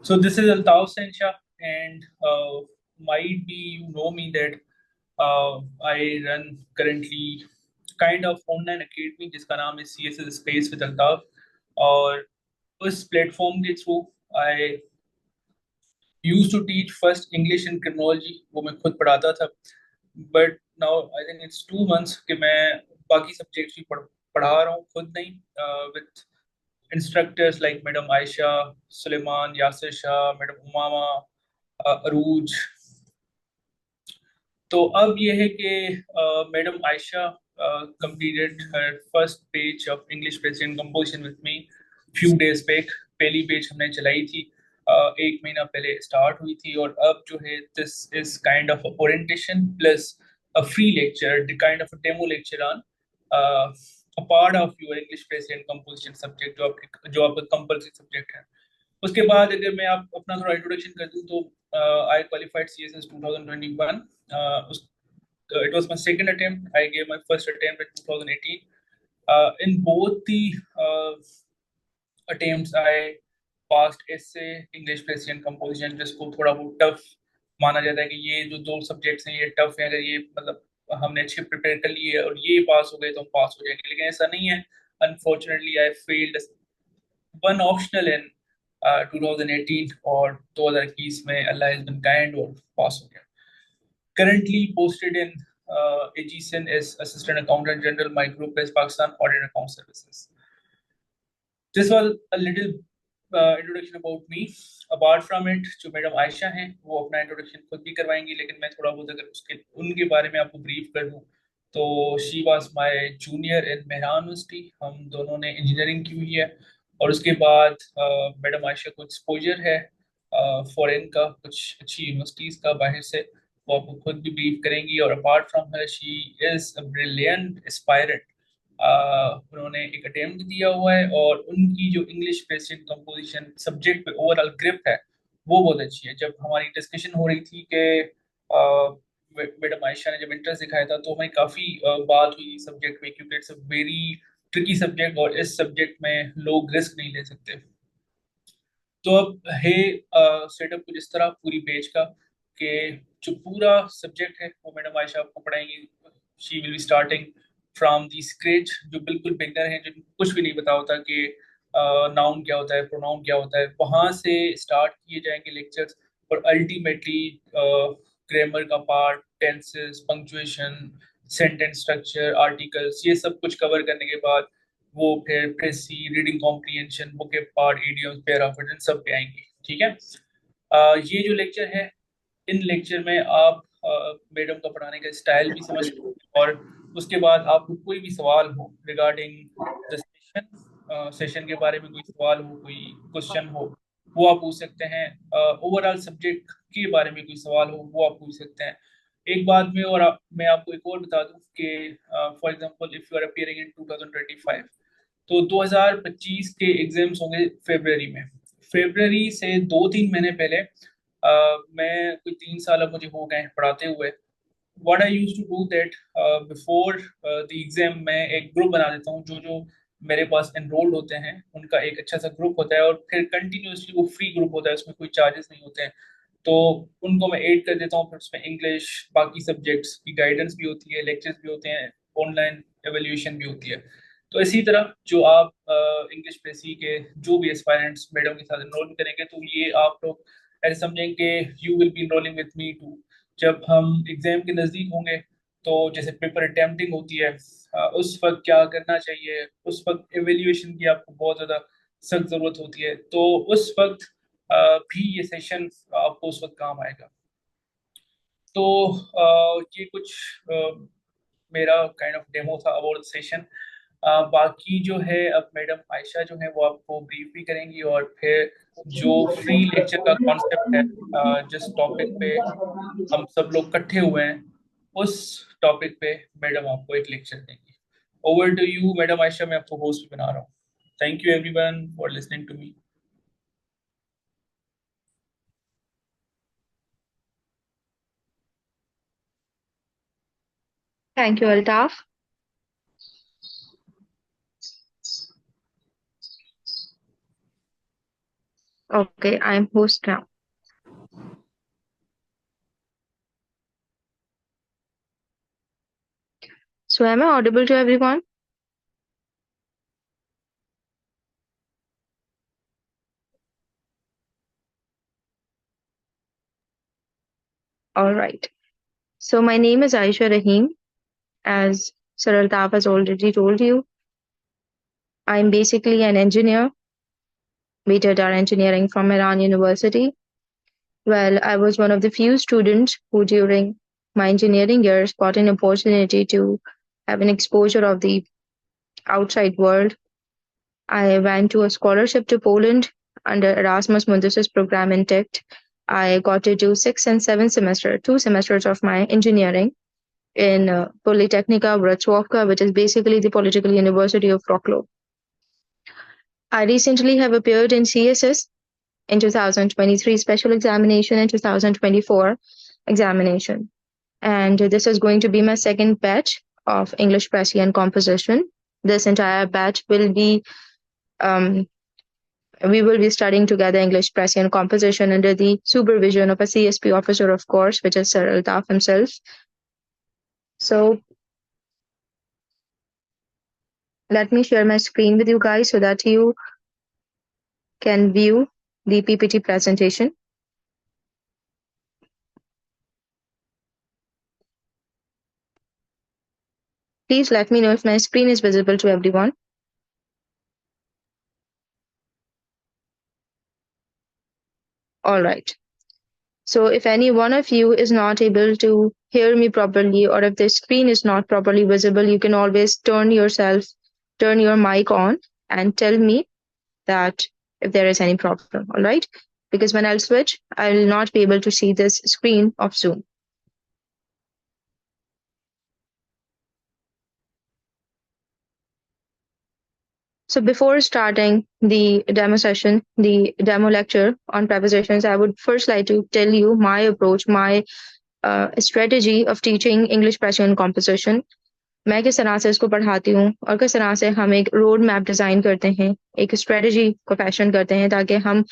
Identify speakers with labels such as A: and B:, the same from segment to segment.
A: So this is Altaf Sencha, and might be you know me that I run currently kind of online academy जिसका नाम है CSS Space with Altaf, और उस platform के through I used to teach first English and criminology, वो मैं खुद पढ़ाता था, but now I think it's 2 months कि मैं बाकी सब्जेक्ट्स भी पढ़ा रहा हूँ खुद नहीं, with instructors like Madam Aisha, Suleiman, Yasir Shah, Madam Umama, अरूज। तो अब ये है कि madam Ayesha completed her first page of English Preposition composition with me few days back। पहली पेज हमने चलाई थी, 1 महीना पहले स्टार्ट हुई थी, और अब जो है this is kind of orientation plus a free lecture, kind of a demo lecture on a part of your English present composition subject, जो आपका कंपल्सरी सब्जेक्ट है। उसके बाद अगर मैं आप अपना थोड़ा इंट्रोडक्शन कर दूं तो आई qualified CSS 2021। It was my second attempt. I gave my first attempt in 2018. In both the attempts, I passed essay, English Preposition composition, जिसको थोड़ा बहुत टफ माना जाता है कि ये जो दो सब्जेक्ट्स हैं ये टफ है, अगर ये मतलब हमने अच्छे प्रिपेयर कर लिए और ये पास हो गए तो हम पास हो जाएंगे, लेकिन ऐसा नहीं है। Unfortunately I failed one optional इन 2018, और 2021 में अल्लाह इज बिन काइंड और पास हो गया। Currently posted in AGCN as Assistant Accountant General, my group is Pakistan Audit Account Services. This was a little introduction about me. Apart from it, जो madam Ayesha हैं वो अपना introduction खुद भी करवाएंगी, लेकिन मैं थोड़ा बहुत अगर उसके उनके बारे में आपको ब्रीफ कर दूं तो she was my junior in Mehran university. हम दोनों ने इंजीनियरिंग की हुई है, और उसके बाद मैडम आयशा को एक्सपोजर है फॉरेन का, कुछ अच्छी यूनिवर्सिटीज का बाहर से, वो आपको खुद भी ब्रीफ करेंगी। और apart from her she is a brilliant aspirant. उन्होंने एक अटेम्प्ट दिया हुआ है, और उनकी जो इंग्लिश प्रेजेंट कंपोजिशन सब्जेक्ट पे ओवरऑल ग्रिप है वो बहुत अच्छी है। जब हमारी डिस्कशन हो रही थी कि मैडम आयशा ने जब इंटरेस्ट दिखाया था तो हमें काफी बात हुई सब्जेक्ट में, क्योंकि it's a very tricky subject, और इस सब्जेक्ट में लोग रिस्क नहीं ले सकते। तो अब है सेटअप कुछ इस तरह पूरी पेज का कि जो पूरा सब्जेक्ट है वो मैडम आयशा आपको पढ़ाएंगी। She will be starting from the scratch. जो बिल्कुल बिगनर है, जिनको कुछ भी नहीं पता होता कि नाउन क्या होता है, प्रोनाउन क्या होता है, वहां से स्टार्ट किए जाएंगे लेक्चर्स, और अल्टीमेटली ग्रामर का part, tenses, punctuation, sentence structure, articles, ये सब कुछ कवर करने के बाद वो फिर precis, reading comprehension, vocab part, idioms, paraphrase, इन सब पे आएंगे। ठीक है। ये जो लेक्चर है, इन लेक्चर में आप मैडम का पढ़ाने का स्टाइल भी समझ सकते हैं, और उसके बाद आपको कोई भी सवाल हो रिगार्डिंग द सेशन, सेशन के बारे में कोई सवाल हो, कोई क्वेश्चन हो, वो आप पूछ सकते हैं। ओवरऑल सब्जेक्ट के बारे में कोई सवाल हो वो आप पूछ सकते हैं। एक बात में, और मैं आपको एक और बता दूं कि for example if you are appearing in 2025, तो 2025 के एग्जाम्स होंगे फरवरी में। फरवरी से 2-3 महीने पहले मैं कोई 3 साल अब मुझे हो गए हैं पढ़ाते हुए। What I use to do that, before the exam मैं एक ग्रुप बना देता हूँ, जो जो मेरे पास एनरोल्ड होते हैं उनका एक अच्छा सा ग्रुप होता है, और फिर कंटिन्यूसली वो फ्री ग्रुप होता है, उसमें कोई चार्जेस नहीं होते हैं। तो उनको मैं ऐड कर देता हूँ, फिर उसमें इंग्लिश, बाकी सब्जेक्ट्स की गाइडेंस भी होती है, लेक्चर्स भी होते हैं, ऑनलाइन एवेल्यूएशन भी होती है। तो इसी तरह जो आप इंग्लिश प्रेसी के जो भी एस्पायरेंट्स मैडम के साथ एनरोल करेंगे, तो ये आप लोग ऐसे समझेंगे you will be enrolling with me too. जब हम एग्जाम के नजदीक होंगे तो जैसे पेपर अटेम्प्टिंग होती है, उस वक्त क्या करना चाहिए, उस वक्त एवेल्यूएशन की आपको बहुत ज्यादा सख्त जरूरत होती है, तो उस वक्त भी ये सेशन आपको उस वक्त काम आएगा। तो ये कुछ मेरा काइंड ऑफ डेमो था अबाउट सेशन। बाकी जो है अब मैडम आयशा जो है वो आपको ब्रीफ भी करेंगी, और फिर जो फ्री लेक्चर का कॉन्सेप्ट है, जिस टॉपिक पे हम सब लोग इकट्ठे हुए हैं, उस टॉपिक पे मैडम आपको एक लेक्चर देंगी। Over to you madam Ayesha, मैं आपको होस्ट भी बना रहा हूँ। Thank you everyone for listening to me.
B: Thank you, Altaf. Okay, I'm host now. So am I audible to everyone? All right. So my name is Aisha Rahim. As Saraltaf has already told you, I'm basically an engineer, BTech engineering from Iran University. Well, I was one of the few students who during my engineering years got an opportunity to have an exposure of the outside world. I went to a scholarship to Poland under Erasmus Mundus's program in Tech. I got to do 6 and 7 semester, 2 semesters of my engineering in Politechnica Wrocławka, which is basically the Political University of Wrocław. I recently have appeared in CSS in 2023 special examination and 2024 examination. And this is going to be my second batch of English Pressy and Composition. This entire batch will be um, we will be studying together English Pressy and Composition under the supervision of a CSP officer, of course, which is Sir Altaf himself. So let me share my screen with you guys so that you can view the PPT presentation. Please let me know if my screen is visible to everyone. All right. So if any one of you is not able to hear me properly or if the screen is not properly visible, you can always turn your mic on and tell me that if there is any problem. All right. Because when I'll switch, I will not be able to see this screen of Zoom. So before starting the demo session, the demo lecture on prepositions, I would first like to tell you my approach, my strategy of teaching English Persian composition. मैं किस तरह से इसको पढ़ाती हूँ और किस तरह से हम एक रोड मैप डिजाइन करते हैं, एक स्ट्रेटजी को फैशन करते हैं ताकि हम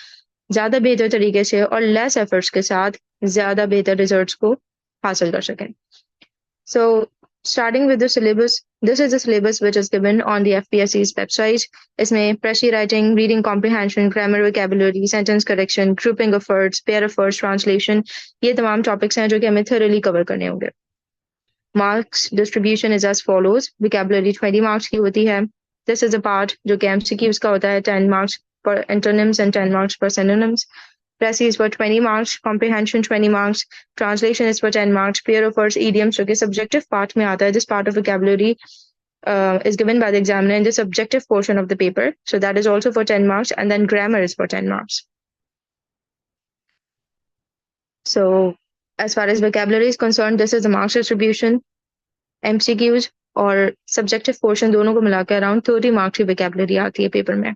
B: ज्यादा बेहतर तरीके से और लेस एफर्ट्स के साथ ज्यादा बेहतर रिजल्ट्स को हासिल कर सकें. So, starting with the syllabus, this is the syllabus which is given on the FPSC's website. इसमें Precy writing, reading comprehension, grammar, vocabulary, sentence correction, grouping of words, pair of words, translation, ये तमाम topics हैं जो कि हमें thoroughly cover करने होंगे. Marks distribution is as follows. Vocabulary 20 marks की होती है. This is a part जो कि MCQs का होता है, 10 marks per antonyms and 10 marks per synonyms. Precis is for 20 marks, comprehension 20 marks, translation is for 10 marks, pair of words, idioms जो कि subjective part में आता है. This part of vocabulary is given by the examiner in the subjective portion of the paper. So that is also for 10 marks, and then grammar is for 10 marks. So as far as vocabulary is concerned, this is the marks distribution. MCQs और subjective portion दोनों को मिलाकर around 30 marks की vocabulary आती है paper में.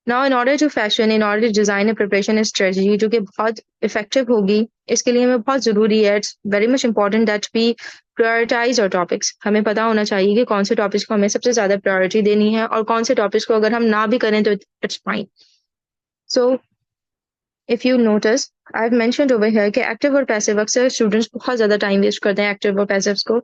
B: Now, in order to fashion, in order to design a preparation strategy जो कि बहुत effective होगी, इसके लिए हमें बहुत ज़रूरी है, it's very much important that we prioritize our topics. हमें पता होना चाहिए कि कौन से topics को हमें सबसे ज़्यादा priority देनी है और कौन से topics को अगर हम ना भी करें तो it's fine. So, if you notice, I've mentioned over here कि active और passive अक्सर students बहुत ज़्यादा time waste करते हैं active और passives को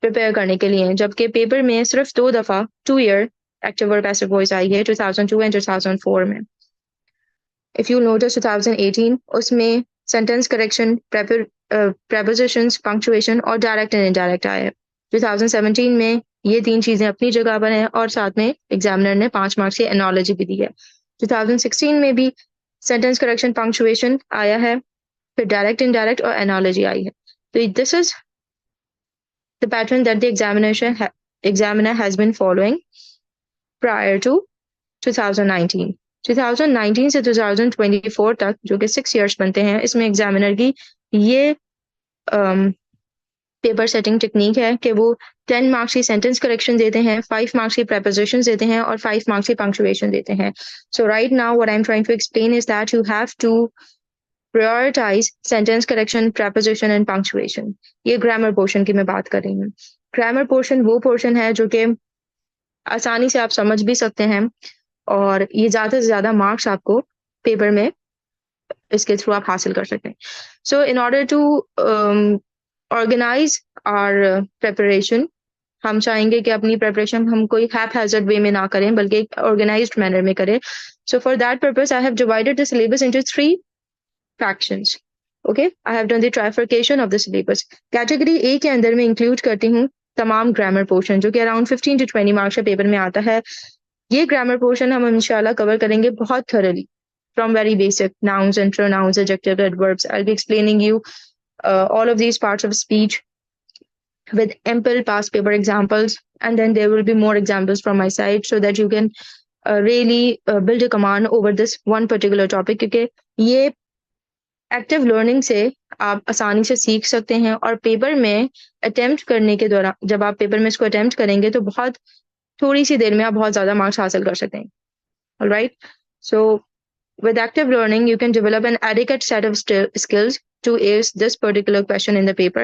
B: prepare करने के लिए, जबकि paper में सिर्फ 2 दफ़ा 2 year active और passive voice आई है 2002 and 2004 में. If you notice 2018 उसमें sentence correction, prepositions, punctuation और direct and indirect आया है. 2017 में ये 3 चीजें अपनी जगह पर हैं और साथ में एग्जामिनर ने 5 मार्क्स की एनोलॉजी भी दी है. 2016 में भी sentence correction, punctuation आया है, फिर direct, indirect और एनोलॉजी आई है. तो this is the pattern that the examiner has been following prior to 2019. 2019 से 2024 तक जो कि 6 years बनते हैं, इसमें एग्जामिनर की ये पेपर सेटिंग टेक्निक है कि वो 10 मार्क्स की सेंटेंस करेक्शन देते हैं, 5 मार्क्स की prepositions देते हैं और 5 मार्क्स की punctuation देते हैं. So right now what I'm trying to explain is that you have to prioritize sentence correction, preposition and punctuation. ये grammar portion की मैं बात कर रही हूँ. Grammar portion वो portion है जो कि आसानी से आप समझ भी सकते हैं और ये ज़्यादा से ज़्यादा मार्क्स आपको पेपर में इसके थ्रू आप हासिल कर सकते हैं. So in order to organise our preparation, हम चाहेंगे कि अपनी प्रिपरेशन हम कोई हैप-हैज़र्ड वे में ना करें बल्कि एक ऑर्गेनाइज्ड मैनर में करें. So for that purpose I have divided the syllabus into 3 fractions. Okay, I have done the trifurcation of the syllabus. Category A के अंदर मैं इंक्लूड करती हूँ तमाम ग्रामर पोर्शन जो कि अराउंड 15 to 20 मार्क्स के पेपर में आता है. ये ग्रामर पोर्शन हम इंशाल्लाह कवर करेंगे बहुत thoroughly, from very basic nouns and pronouns, adjectives, adverbs. I'll be explaining you all of these parts of speech with ample past paper examples, and then there will be more examples from my side so that you can really build a command over this one particular topic. क्योंकि ये active learning से आप आसानी से सीख सकते हैं और पेपर में अटेम्प्ट करने के दौरान जब आप पेपर में इसको अटेम्प्ट करेंगे तो बहुत थोड़ी सी देर में आप बहुत ज़्यादा मार्क्स हासिल कर सकते हैं. Alright, so with active learning, you can develop an adequate set of skills to ace this particular question in the paper,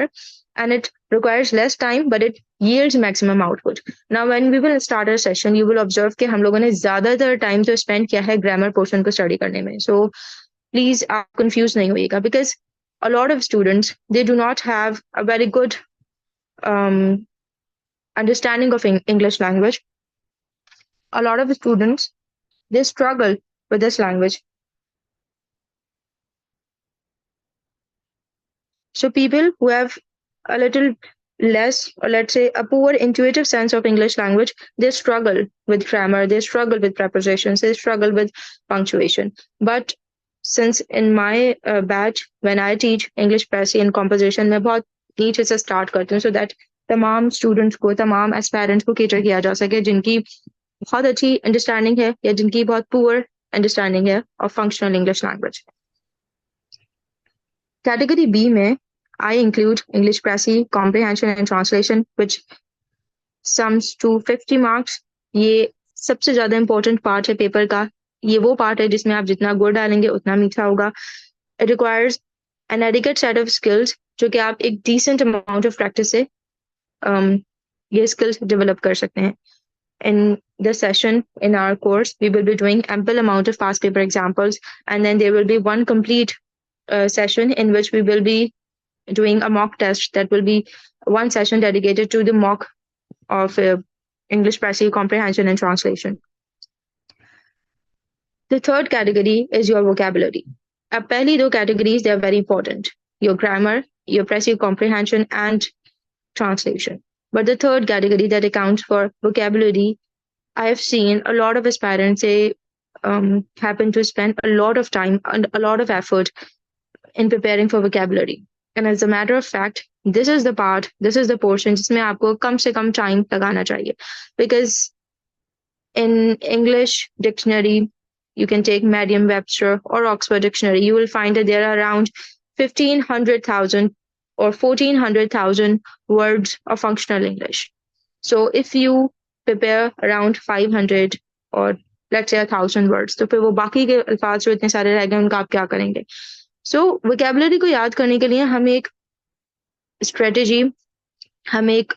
B: and it requires less time, but it yields maximum output. Now, when we will start our session, you will observe कि हम लोगों ने ज़्यादातर time तो spend किया है grammar portion को study करने में. So, please आप confused नहीं होइएगा because a lot of students they do not have a very good um, understanding of English language. A lot of students they struggle with this language. So people who have a little less, or let's say a poor intuitive sense of English language, they struggle with grammar, they struggle with prepositions, they struggle with punctuation. But since in my batch, when I teach English Precis and composition, मैं बहुत नीचे से start करती हूँ so that तमाम students को, तमाम aspirants को cater किया जा सके जिनकी बहुत अच्छी understanding है या जिनकी बहुत poor understanding है of functional English language. Category B में I include English Precis, Comprehension and Translation, which sums to 50 marks. ये सबसे ज़्यादा important part है पेपर का. ये वो part है जिसमें आप जितना गुड़ डालेंगे उतना मीठा होगा. It requires an adequate set of skills जो कि आप एक decent amount of practice से ये skills develop कर सकते हैं. In the session in our course, we will be doing ample amount of past paper examples, and then there will be one complete session in which we will be doing a mock test. That will be one session dedicated to the mock of English Precis, Comprehension and Translation. The third category is your vocabulary. अब पहली दो categories, they are very important. Your grammar, your Precis, Comprehension and Translation. But the third category that accounts for vocabulary, I have seen a lot of aspirants say happen to spend a lot of time and a lot of effort in preparing for vocabulary. And as a matter of fact, this is the part, this is the portion जिसमें आपको कम से कम time लगाना चाहिए. Because in English dictionary, you can take Merriam-Webster or Oxford Dictionary, you will find that there are around 1,500,000 or 1,400,000 words of functional English. So if you prepare around 500 or let's say 1,000 words, तो फिर वो बाकी के अल्फाज जो इतने सारे रह गए उनका आप क्या करेंगे? So vocabulary को याद करने के लिए हम एक strategy, हम एक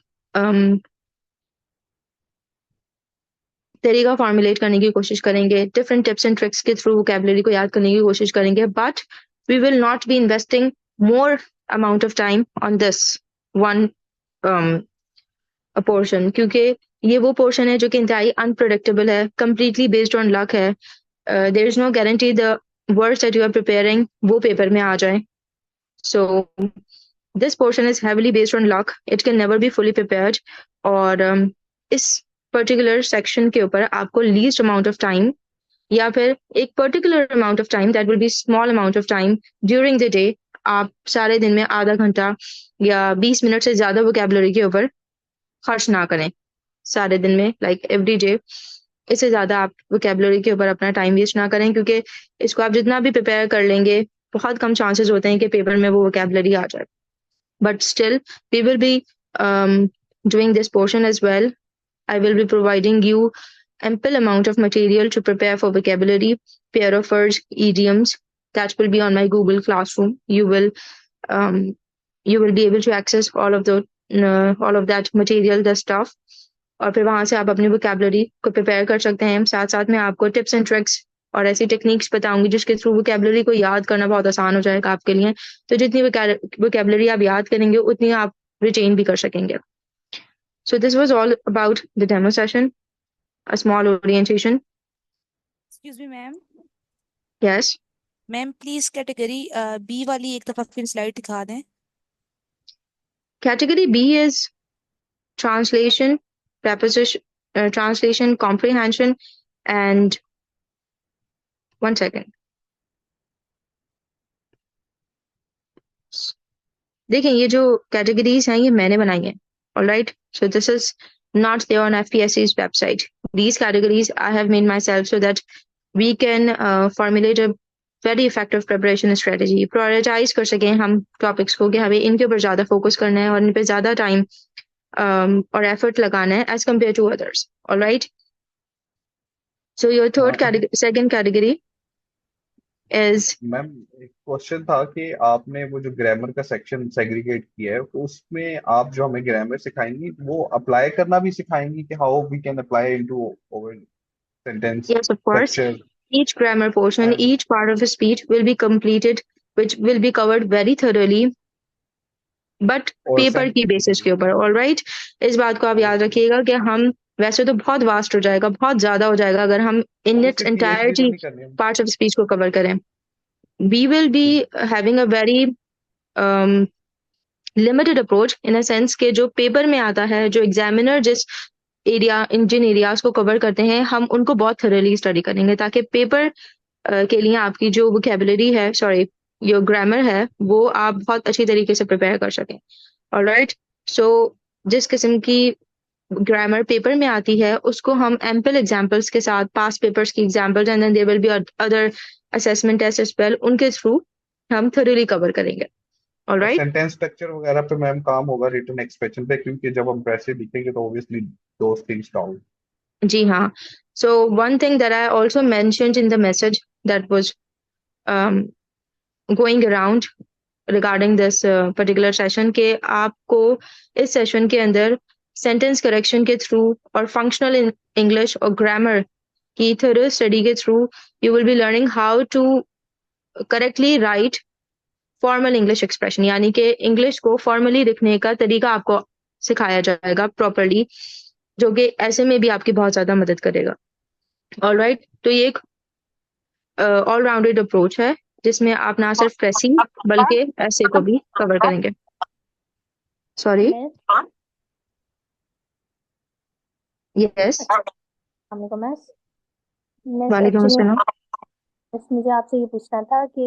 B: तरीका formulate करने की कोशिश करेंगे, different tips and tricks के through vocabulary को याद करने की कोशिश करेंगे, but we will not be investing more amount of time on this one a portion क्योंकि ये वो portion है जो कि इंतहाई unpredictable है, completely based on luck है. There is no guarantee the words that you are preparing वो paper में आ जाए. So this portion is heavily based on luck. It can never be fully prepared. और इस particular section के ऊपर आपको least amount of time या फिर एक particular amount of time, that will be small amount of time during the day, आप सारे दिन में आधा घंटा या 20 मिनट से ज़्यादा vocabulary के ऊपर खर्च ना करें सारे दिन में, like every day. इससे ज़्यादा आप vocabulary के ऊपर अपना time waste ना करें क्योंकि इसको आप जितना भी prepare कर लेंगे बहुत कम chances होते हैं कि paper में वो vocabulary आ जाए. But still, we will be doing this portion as well. I will be providing you ample amount of material to prepare for vocabulary, pair of words, idioms. That will be on my Google Classroom. You will be able to access all of that material, the stuff. और फिर वहाँ से आप अपनी vocabulary को prepare कर सकते हैं. साथ साथ में आपको tips and tricks और ऐसी टेक्निक्स बताऊंगी जिसके थ्रू वोकेबलरी को याद करना बहुत आसान हो जाएगा आपके लिए। तो जितनी वोकेबलरी आप याद करेंगे उतनी आप रिटेन भी कर सकेंगे। So this was all about the demo session, a small orientation.
C: Excuse me ma'am.
B: Yes.
C: Ma'am please category B वाली एक दफा फिर स्लाइड दिखा दें।
B: Category B is translation, preposition, translation, comprehension, and one second. देखें ये जो कैटेगरीज हैं ये मैंने बनाई हैं, all right? So this is not there on FPSC's website. These categories I have made myself so that we can formulate a very effective preparation strategy. Prioritize कर सकें हम टॉपिक्स को कि हमें इनके ऊपर ज़्यादा फोकस करना है और इन पे ज़्यादा टाइम और एफर्ट लगाना है as compared to others. All right? So your third category, second category is
D: ma'am एक क्वेश्चन था कि आपने वो जो ग्रामर का सेक्शन सेग्रीगेट किया है तो उसमें आप जो हमें ग्रामर सिखाएंगी वो अप्लाई करना भी सिखाएंगी कि how we can apply into our sentence
B: yes, of course.
D: Structure
B: Each grammar portion,
D: and
B: each part of a speech will be completed, which will be covered very thoroughly, but
D: और
B: paper की basis के ऊपर। All right, इस बात को आप याद रखिएगा कि हम वैसे तो बहुत वास्ट हो जाएगा, बहुत ज्यादा हो जाएगा अगर हम इन इट्स
D: PhD तो
B: एंटायरिटी
D: नहीं करनी है।
B: पार्ट्स ऑफ स्पीच को कवर करें। We will be having a very limited approach in a sense के जो पेपर में आता है, जो एग्जामिनर जिस एरिया जिन एरियाज को कवर करते हैं हम उनको बहुत थरोली स्टडी करेंगे ताकि पेपर के लिए आपकी जो वोकेबलरी है, सॉरी जो ग्रामर है, वो आप बहुत अच्छी तरीके से प्रिपेयर कर सकें। ऑलराइट, सो जिस किस्म की ग्रामर पेपर में आती है उसको हम एम्पल एग्जांपल्स के साथ, पास पेपर्स की examples and then there will be other assessment test as well, उनके थ्रू हम थोरली कवर करेंगे।
D: और
B: ऑलराइट,
D: सेंटेंस स्ट्रक्चर वगैरह पे मैम काम होगा रिटन एक्सप्रेशन पे, क्योंकि जब हम वैसे लिखेंगे तो ऑब्वियसली दोस थिंग्स डाउन।
B: जी हाँ। So one thing that I also mentioned in the message that was going around regarding this particular session के आपको इस सेशन के अंदर सेंटेंस करेक्शन के थ्रू और फंक्शनल इंग्लिश और ग्रामर की थोरो स्टडी के through you will be learning how to correctly write formal English expression, यानी कि इंग्लिश को फॉर्मली लिखने का तरीका आपको सिखाया जाएगा प्रॉपरली, जो कि ऐसे में भी आपकी बहुत ज्यादा मदद करेगा। ऑलराइट, तो ये एक ऑल राउंडेड अप्रोच है जिसमें आप ना सिर्फ प्रेसी बल्कि ऐसे को भी कवर करेंगे। सॉरी, यस, वालेकुम अस्सलाम।
E: बस मुझे आपसे ये पूछना था कि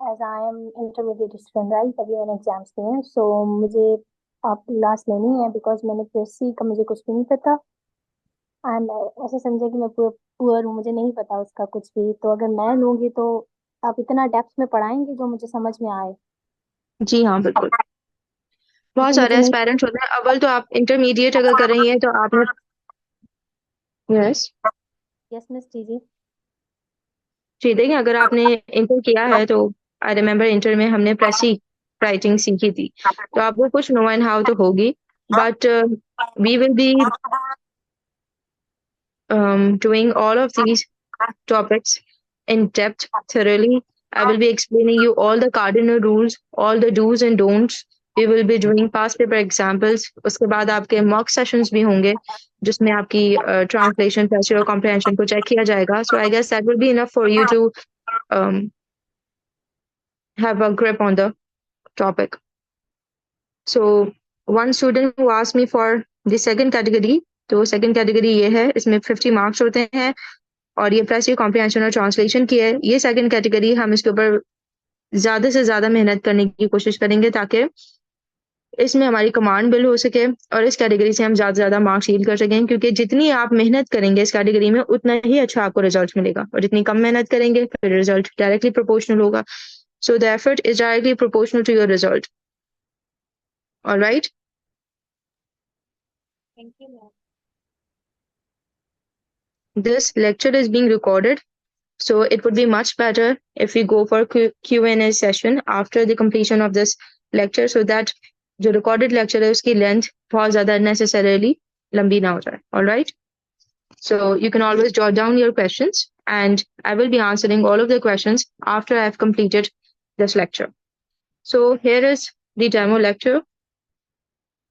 E: as I am intermediate student, right, अभी मैंने एग्जाम्स दिए हैं, सो मुझे आप क्लास लेनी है बिकॉज मैंने प्रेसी का मुझे कुछ भी नहीं पता एंड ऐसे समझे कि मैं पुअर हूँ, मुझे नहीं पता उसका कुछ भी। तो अगर मैं लूँगी तो आप इतना डेप्थ में पढ़ाएंगे जो मुझे समझ में आए?
B: जी हाँ, बिल्कुल। बहुत
E: क्योंकि
B: सारे
E: मुझे नहीं।
B: एस्पायरेंट्स होते हैं। अव्वल तो आप इंटरमीडिएट अगर कर रही हैं तो आपने, यस
E: यस मिस जी जी।
B: जी, देखिए अगर आपने इंटर किया है तो आई रिमेम्बर इंटर में हमने प्रेसी राइटिंग सीखी थी, तो आपको कुछ नो एंड हाउ तो होगी, but we will be doing all of these topics in depth thoroughly. I will be explaining you all the cardinal rules, all the do's and don'ts. We will be doing past paper examples. उसके बाद आपके mock sessions भी होंगे जिसमें आपकी translation, pressure और comprehension को check किया जाएगा. So I guess that will be enough for you to um, have a grip on the topic. So one student who asked me for the second category, तो second category ये है, इसमें 50 marks होते हैं और ये प्रेसिव कॉम्प्रिहेंशन और translation की है। ये सेकंड कैटेगरी, हम इसके ऊपर ज्यादा से ज्यादा मेहनत करने की कोशिश करेंगे ताकि इसमें हमारी कमांड बिल्ड हो सके और इस कैटेगरी से हम ज्यादा से ज्यादा मार्क्स हील कर सकें, क्योंकि जितनी आप मेहनत करेंगे इस कैटेगरी में उतना ही अच्छा आपको रिजल्ट मिलेगा, और जितनी कम मेहनत करेंगे फिर रिजल्ट डायरेक्टली प्रोपोर्शनल होगा। So the effort is directly proportional to your result. Alright,
E: thank you ma'am.
B: this lecture is being recorded, so it would be much better if we go for Q&A session after the completion of this lecture, so that जो recorded lecture है उसकी length बहुत ज्यादा necessarily लंबी ना हो जाए। All right? So you can always jot down your questions, and I will be answering all of the questions after I have completed this lecture. So here is the demo lecture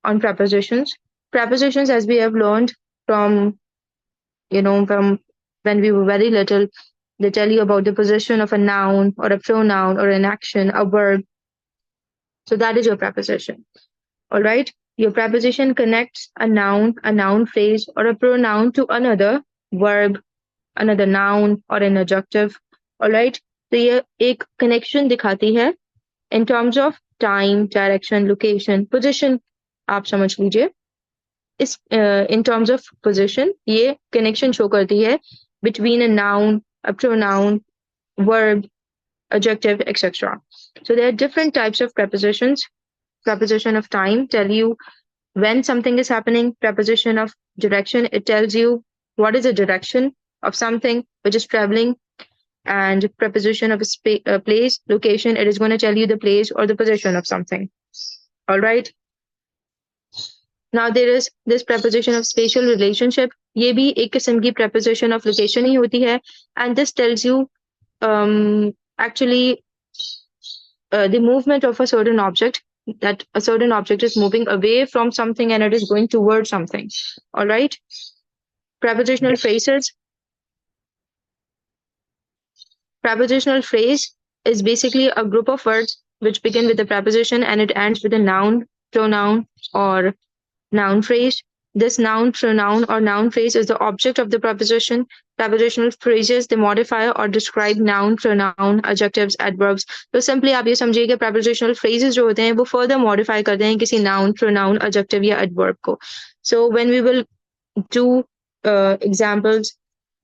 B: on prepositions. Prepositions, as we have learned from, from when we were very little, they tell you about the position of a noun or a pronoun or an action, a verb. So that is your preposition. All right. Your preposition connects a noun phrase, or a pronoun to another verb, another noun, or an adjective. All right. तो ये एक connection दिखाती है in terms of time, direction, location, position. आप समझ लीजिए. इस in terms of position, ये connection show करती है between a noun, a pronoun, verb, adjective, etc. So there are different types of prepositions. Preposition of time tell you when something is happening. Preposition of direction, it tells you what is the direction of something which is traveling. And preposition of a place, location, it is going to tell you the place or the position of something. All right. Now there is this preposition of spatial relationship. ये भी एक किस्म की preposition of location ही होती है. And this tells you actually the movement of a certain object, that a certain object is moving away from something and it is going towards something. All right. Prepositional phrases. Prepositional phrase is basically a group of words which begin with a preposition and it ends with a noun, pronoun, or noun phrase. This noun, pronoun, or noun phrase is the object of the preposition. Prepositional phrases, they modify or describe noun, pronoun, adjectives, adverbs. तो simply आप ये समझिए कि prepositional phrases जो होते हैं वो further modify करते हैं किसी noun, pronoun, adjective या adverb को. So when we will do examples,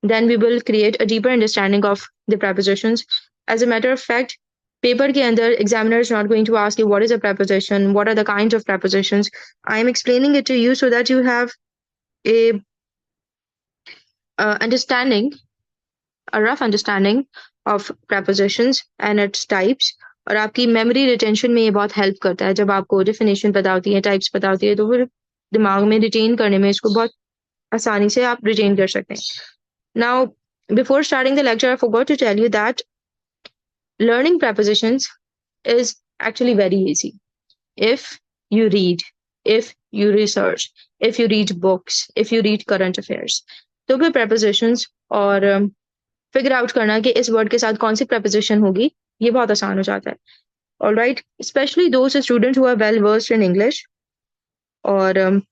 B: then we will create a deeper understanding of the prepositions. As a matter of fact, paper के अंदर examiner is not going to ask you what is a preposition, what are the kinds of prepositions. I am explaining it to you so that you have a understanding, a rough understanding of prepositions and its types. और आपकी memory retention में ये बहुत help करता है. जब आपको definition पता होती है, types पता होती है, तो फिर दिमाग में retain करने में इसको बहुत आसानी से आप retain कर सकते हैं. Now, before starting the lecture, I forgot to tell you that learning prepositions is actually very easy. If you read, if you research, if you read books, if you read current affairs. तो फिर prepositions और figure out करना कि इस word के साथ कौन सी preposition होगी, ये बहुत आसान हो जाता है. All right, especially those students who are well versed in English और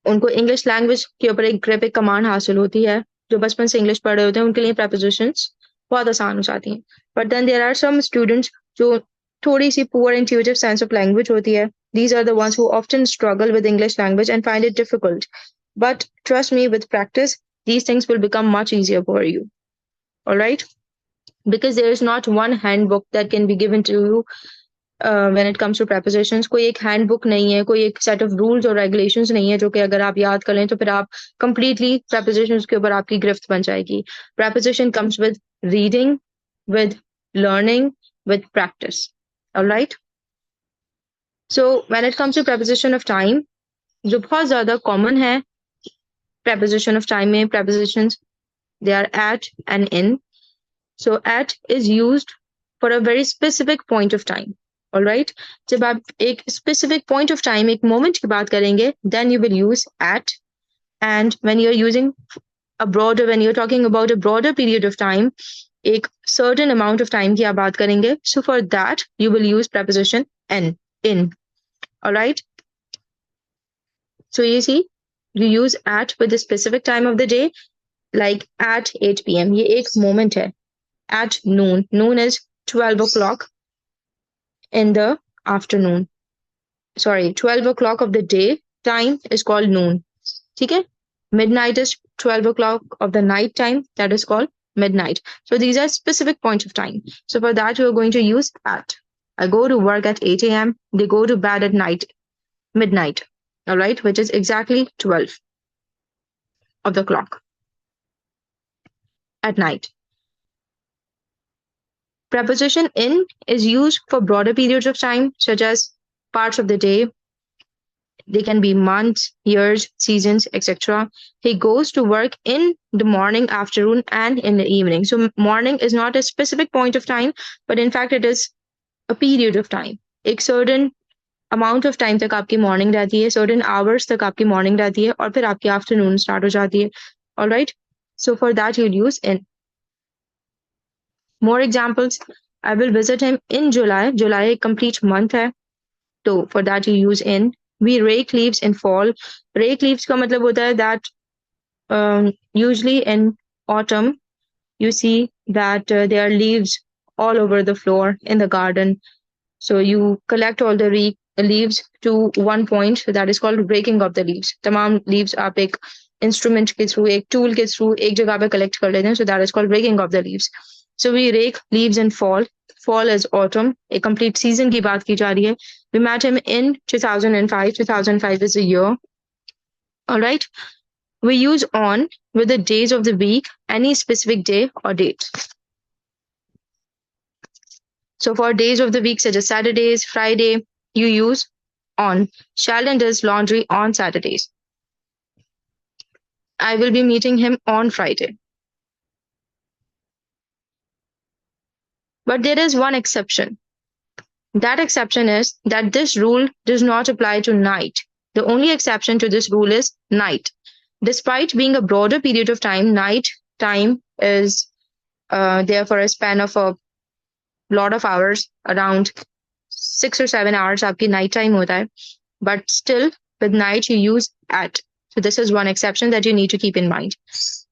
B: उनको इंग्लिश लैंग्वेज के ऊपर एक ग्रिप, एक कमांड हासिल होती है, जो बचपन से इंग्लिश पढ़ रहे होते हैं, उनके लिए prepositions बहुत आसान हो जाती हैं. But then there are some students जो थोड़ी सी poor intuitive sense of language होती है. These are the ones who often struggle with English language and find it difficult. But trust me, with practice, these things will become much easier for you. All right? Because there is not one handbook that can be given to you when it comes to prepositions. कोई एक handbook नहीं है, कोई एक set of rules और regulations नहीं है जो कि अगर आप याद कर लें तो फिर आप completely prepositions के ऊपर आपकी गिरफ्त बन जाएगी. Preposition comes with reading, with learning, with practice. All right? So when it comes to preposition of time, जो बहुत ज़्यादा common है preposition of time में, prepositions, they are at and in. So at is used for a very specific point of time. All right? जब आप एक specific point of time, एक moment की बात करेंगे, then you will use at. And when you're using when you're talking about a broader period of time, एक certain amount of time की आप बात करेंगे, so for that you will use preposition in. All right? So you see, you use at with a specific time of the day, like at 8 p.m. ये एक moment है. At noon. Noon is 12 o'clock in the afternoon. Sorry, 12 o'clock of the day time is called noon. ठीक है? Midnight is 12 o'clock of the night time. That is called midnight. So these are specific points of time. So for that, we're going to use at. I go to work at 8 a.m. They go to bed at midnight. All right, which is exactly 12 of the clock at night. Preposition in is used for broader periods of time, such as parts of the day. They can be months, years, seasons, etc. He goes to work in the morning, afternoon, and in the evening. So morning is not a specific point of time, but in fact it is a period of time. एक certain amount of time तक आपकी morning रहती है, certain hours तक आपकी morning रहती है, और फिर आपकी afternoon start हो जाती है. All right. So for that you'll use in. More examples. I will visit him in July. July a complete month है. So for that you use in. We rake leaves in fall. Rake leaves का मतलब होता है that usually in autumn you see that there are leaves all over the floor in the garden. So you collect all the leaves to one point. So that is called breaking of the leaves. तमाम leaves आप एक instrument के through, एक tool के through एक जगह पे collect कर लेते हैं. So that is called breaking of the leaves. So we rake leaves in fall. Fall is autumn. A complete season की बात की जा रही है. We met him in 2005. 2005 is a year. All right. We use on with the days of the week, any specific day or date. So for days of the week, such as Saturdays, Friday, you use on. Sheldon does laundry on Saturdays. I will be meeting him on Friday. But there is one exception. That exception is that this rule does not apply to night. The only exception to this rule is night. Despite being a broader period of time, night time is there for a span of a lot of hours, around 6 or 7 hours आपकी night time होता है. But still, with night you use at. So this is one exception that you need to keep in mind.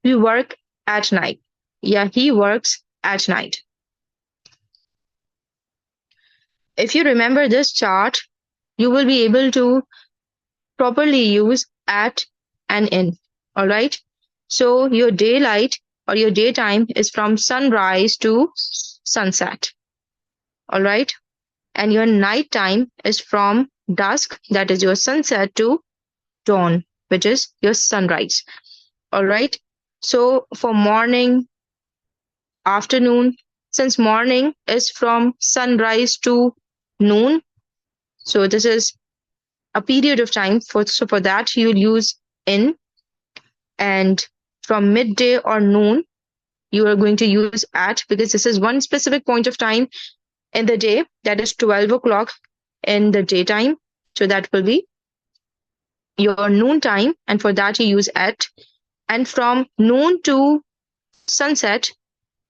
B: We work at night. Yeah, he works at night. If you remember this chart, you will be able to properly use at and in. All right. So your daylight or your daytime is from sunrise to sunset. All right. And your nighttime is from dusk, that is your sunset, to dawn, which is your sunrise. All right. So for morning, afternoon, since morning is from sunrise to noon, so this is a period of time. So for that you'll use in. And from midday or noon, you are going to use at, because this is one specific point of time in the day, that is 12 o'clock in the daytime. So that will be your noon time, and for that you use at. And from noon to sunset,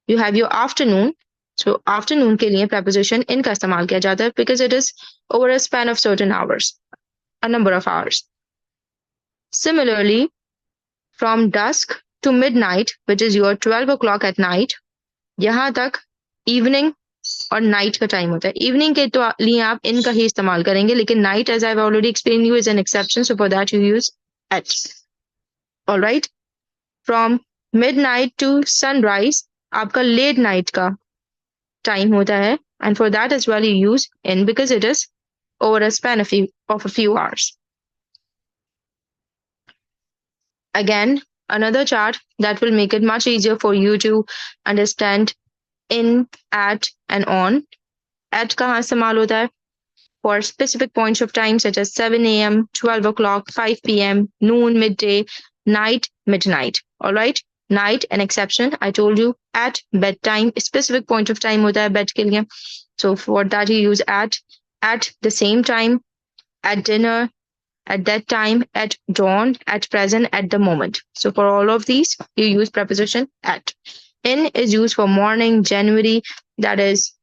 B: you have your afternoon. So afternoon के लिए preposition in का इस्तेमाल किया जाता है, because it is over a span of certain hours, a number of hours. Similarly, from dusk to midnight, which is your 12 o'clock at night, यहाँ तक evening और night का time होता है. Evening के तो लिए आप in का ही इस्तेमाल करेंगे, लेकिन night, as I've already explained you, is an exception. So for that you use at. All right. From midnight to sunrise, आपका late night का time होता है, and for that as well you use in, because it is over a span of a few hours. Again, another chart that will make it much easier for you to understand in, at, and on. At कहाँ इस्तेमाल होता है? For specific points of time such as 7 a.m., 12 o'clock, 5 p.m., noon, midday, night, midnight. All right. Night, an exception. I told you at bedtime, a specific point of time होता है bed के लिए. So for that you use at the same time, at dinner, at that time, at dawn, at present, at the moment. So for all of these, you use preposition at. In is used for morning, January, that is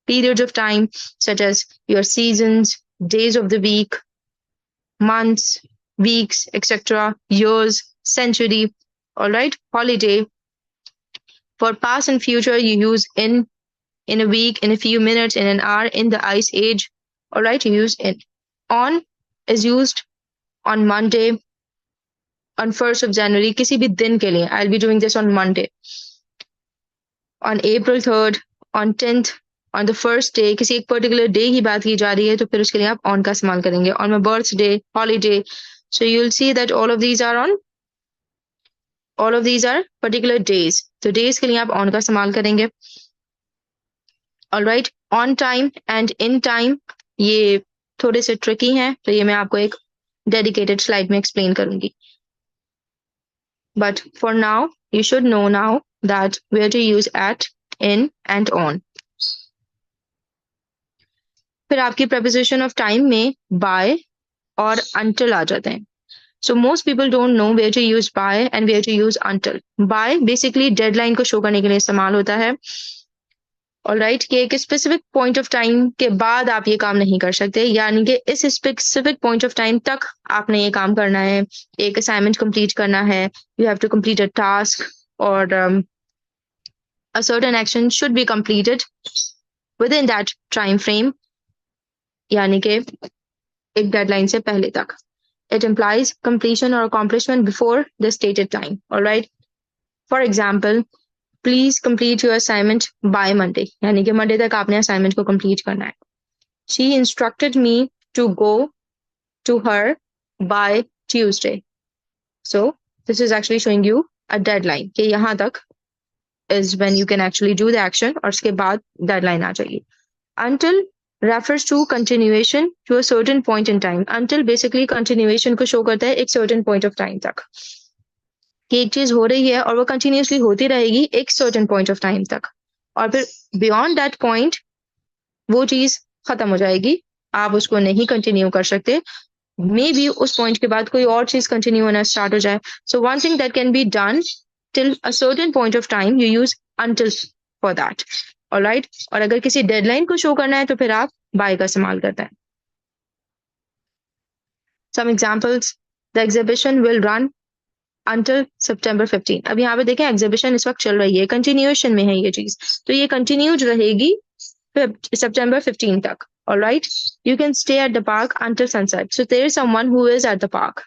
B: periods of time such as your seasons, days of the week, months, weeks, etc., years, century. All right, holiday. For past and future, you use in a week, in a few minutes, in an hour, in the ice age. All right, you use in. On is used on Monday, on 1st of January, किसी भी दिन के लिए. I'll be doing this on Monday. On April 3rd, on 10th, on the first day, किसी एक particular day की बात की जा रही है, तो फिर उसके लिए आप on का इस्तेमाल करेंगे. On my birthday, holiday. So you'll see that all of these are particular days. तो days के लिए आप on का इस्तेमाल करेंगे. All right. On time and in time, ये थोड़े से tricky हैं, तो ये मैं आपको एक डेडिकेटेड स्लाइड में एक्सप्लेन करूंगी. But for now, you should know now that where to use at, in and on. फिर आपकी preposition of time में by और until आ जाते हैं. So most people don't know where to use by and where to use until. By basically deadline को show करने के लिए इस्तेमाल होता है. ऑलराइट कि एक स्पेसिफिक पॉइंट ऑफ टाइम के बाद आप ये काम नहीं कर सकते, यानी कि इस स्पेसिफिक पॉइंट ऑफ टाइम तक आपने ये काम करना है, एक असाइनमेंट कंप्लीट करना है, you have to complete a task और a certain action should be completed within that time frame, यानी कि एक डेडलाइन से पहले तक. It implies completion or accomplishment before the stated time. All right. For example, please complete your assignment by Monday. यानी कि Monday तक आपने असाइनमेंट को कंप्लीट करना है. She instructed me to go to her by Tuesday. So this is actually showing you a deadline कि यहाँ तक is when you can actually do the action और उसके बाद deadline आ जाएगी. Until refers to continuation to a certain point in time. Until basically continuation को show करता है एक certain point of time तक कि एक चीज हो रही है और वो कंटिन्यूसली होती रहेगी एक सर्टेन पॉइंट ऑफ टाइम तक, और फिर बियॉन्ड दैट पॉइंट वो चीज खत्म हो जाएगी, आप उसको नहीं कंटिन्यू कर सकते. मे बी उस पॉइंट के बाद कोई और चीज कंटिन्यू होना स्टार्ट हो जाए. सो one thing that can be done till a certain point of time, you use until for that. Alright. और अगर किसी डेडलाइन को शो करना है तो फिर आप बाय का इस्तेमाल करते हैं. Some examples, the exhibition will run until September 15. अब यहाँ पे देखें एग्जीबिशन इस वक्त चल रही है, कंटिन्यूएशन में है ये चीज, तो ये कंटिन्यूड रहेगी September 15 तक. All right. You can stay at the park until sunset. So there is someone who is at the park.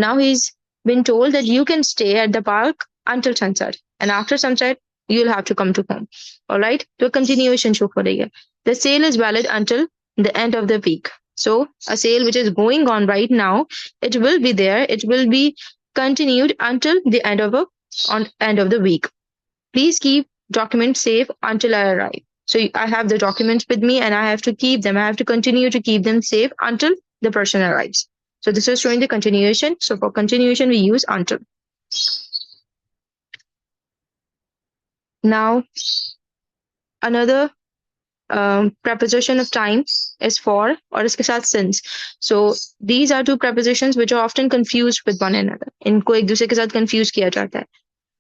B: Now he's been told that you can stay at the park until sunset, and after sunset you'll have to come to home. All right. तो continuation show हो रही है. The sale is valid until the end of the week. So a sale which is going on right now, it will be there. It will be continued until the end of the week. Please keep documents safe until I arrive. So I have the documents with me and I have to keep them. I have to continue to keep them safe until the person arrives. So this is showing the continuation. So for continuation, we use until. Now, another preposition of time is for और इसके साथ since. So these are two prepositions which are often confused with one another. इनको एक दूसरे के साथ confuse किया जाता है.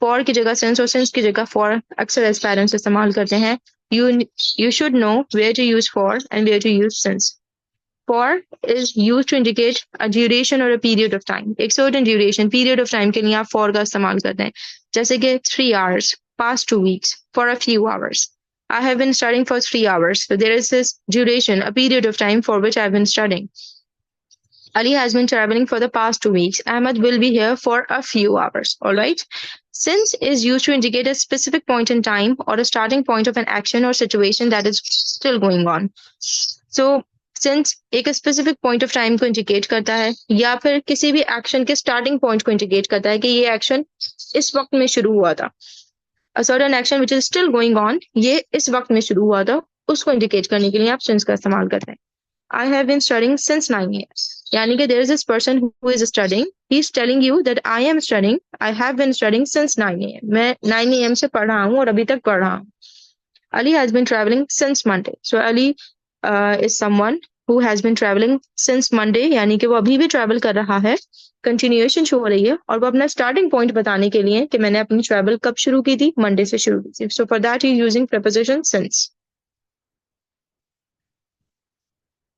B: For की जगह since और since की जगह for अक्सर aspirants इस्तेमाल करते हैं. You should know where to use for and where to use since. For is used to indicate a duration or a period of time. एक certain duration, period of time के लिए आप for का इस्तेमाल करते हैं. जैसे कि 3 hours, past 2 weeks, for a few hours. I have been studying for 3 hours. So there is this duration, a period of time for which I've been studying. Ali has been traveling for the past 2 weeks. Ahmed will be here for a few hours. All right. Since is used to indicate a specific point in time or a starting point of an action or situation that is still going on. So since एक specific point of time को indicate करता है या फिर किसी भी action के starting point को indicate करता है कि ये action इस वक्त में शुरू हुआ था. A certain action which is still going on, ये इस वक्त में शुरू हुआ था, उसको indicate करने के लिए आप since का इस्तेमाल करते हैं. I have been studying since 9 a.m. यानी कि there is this person who is studying. He is telling you that I am studying. I have been studying since 9 a.m. मैं 9 a.m. से पढ़ रहा हूँ और अभी तक पढ़ रहा हूँ. Ali has been traveling since Monday. So Ali is someone who has been traveling since Monday, यानी कि वो अभी भी travel कर रहा है. कंटिन्यूएशन शो हो रही है और वो अपना स्टार्टिंग पॉइंट बताने के लिए कि मैंने अपनी ट्रैवल कब शुरू की थी, मंडे से शुरू की थी. सो for that he using preposition since.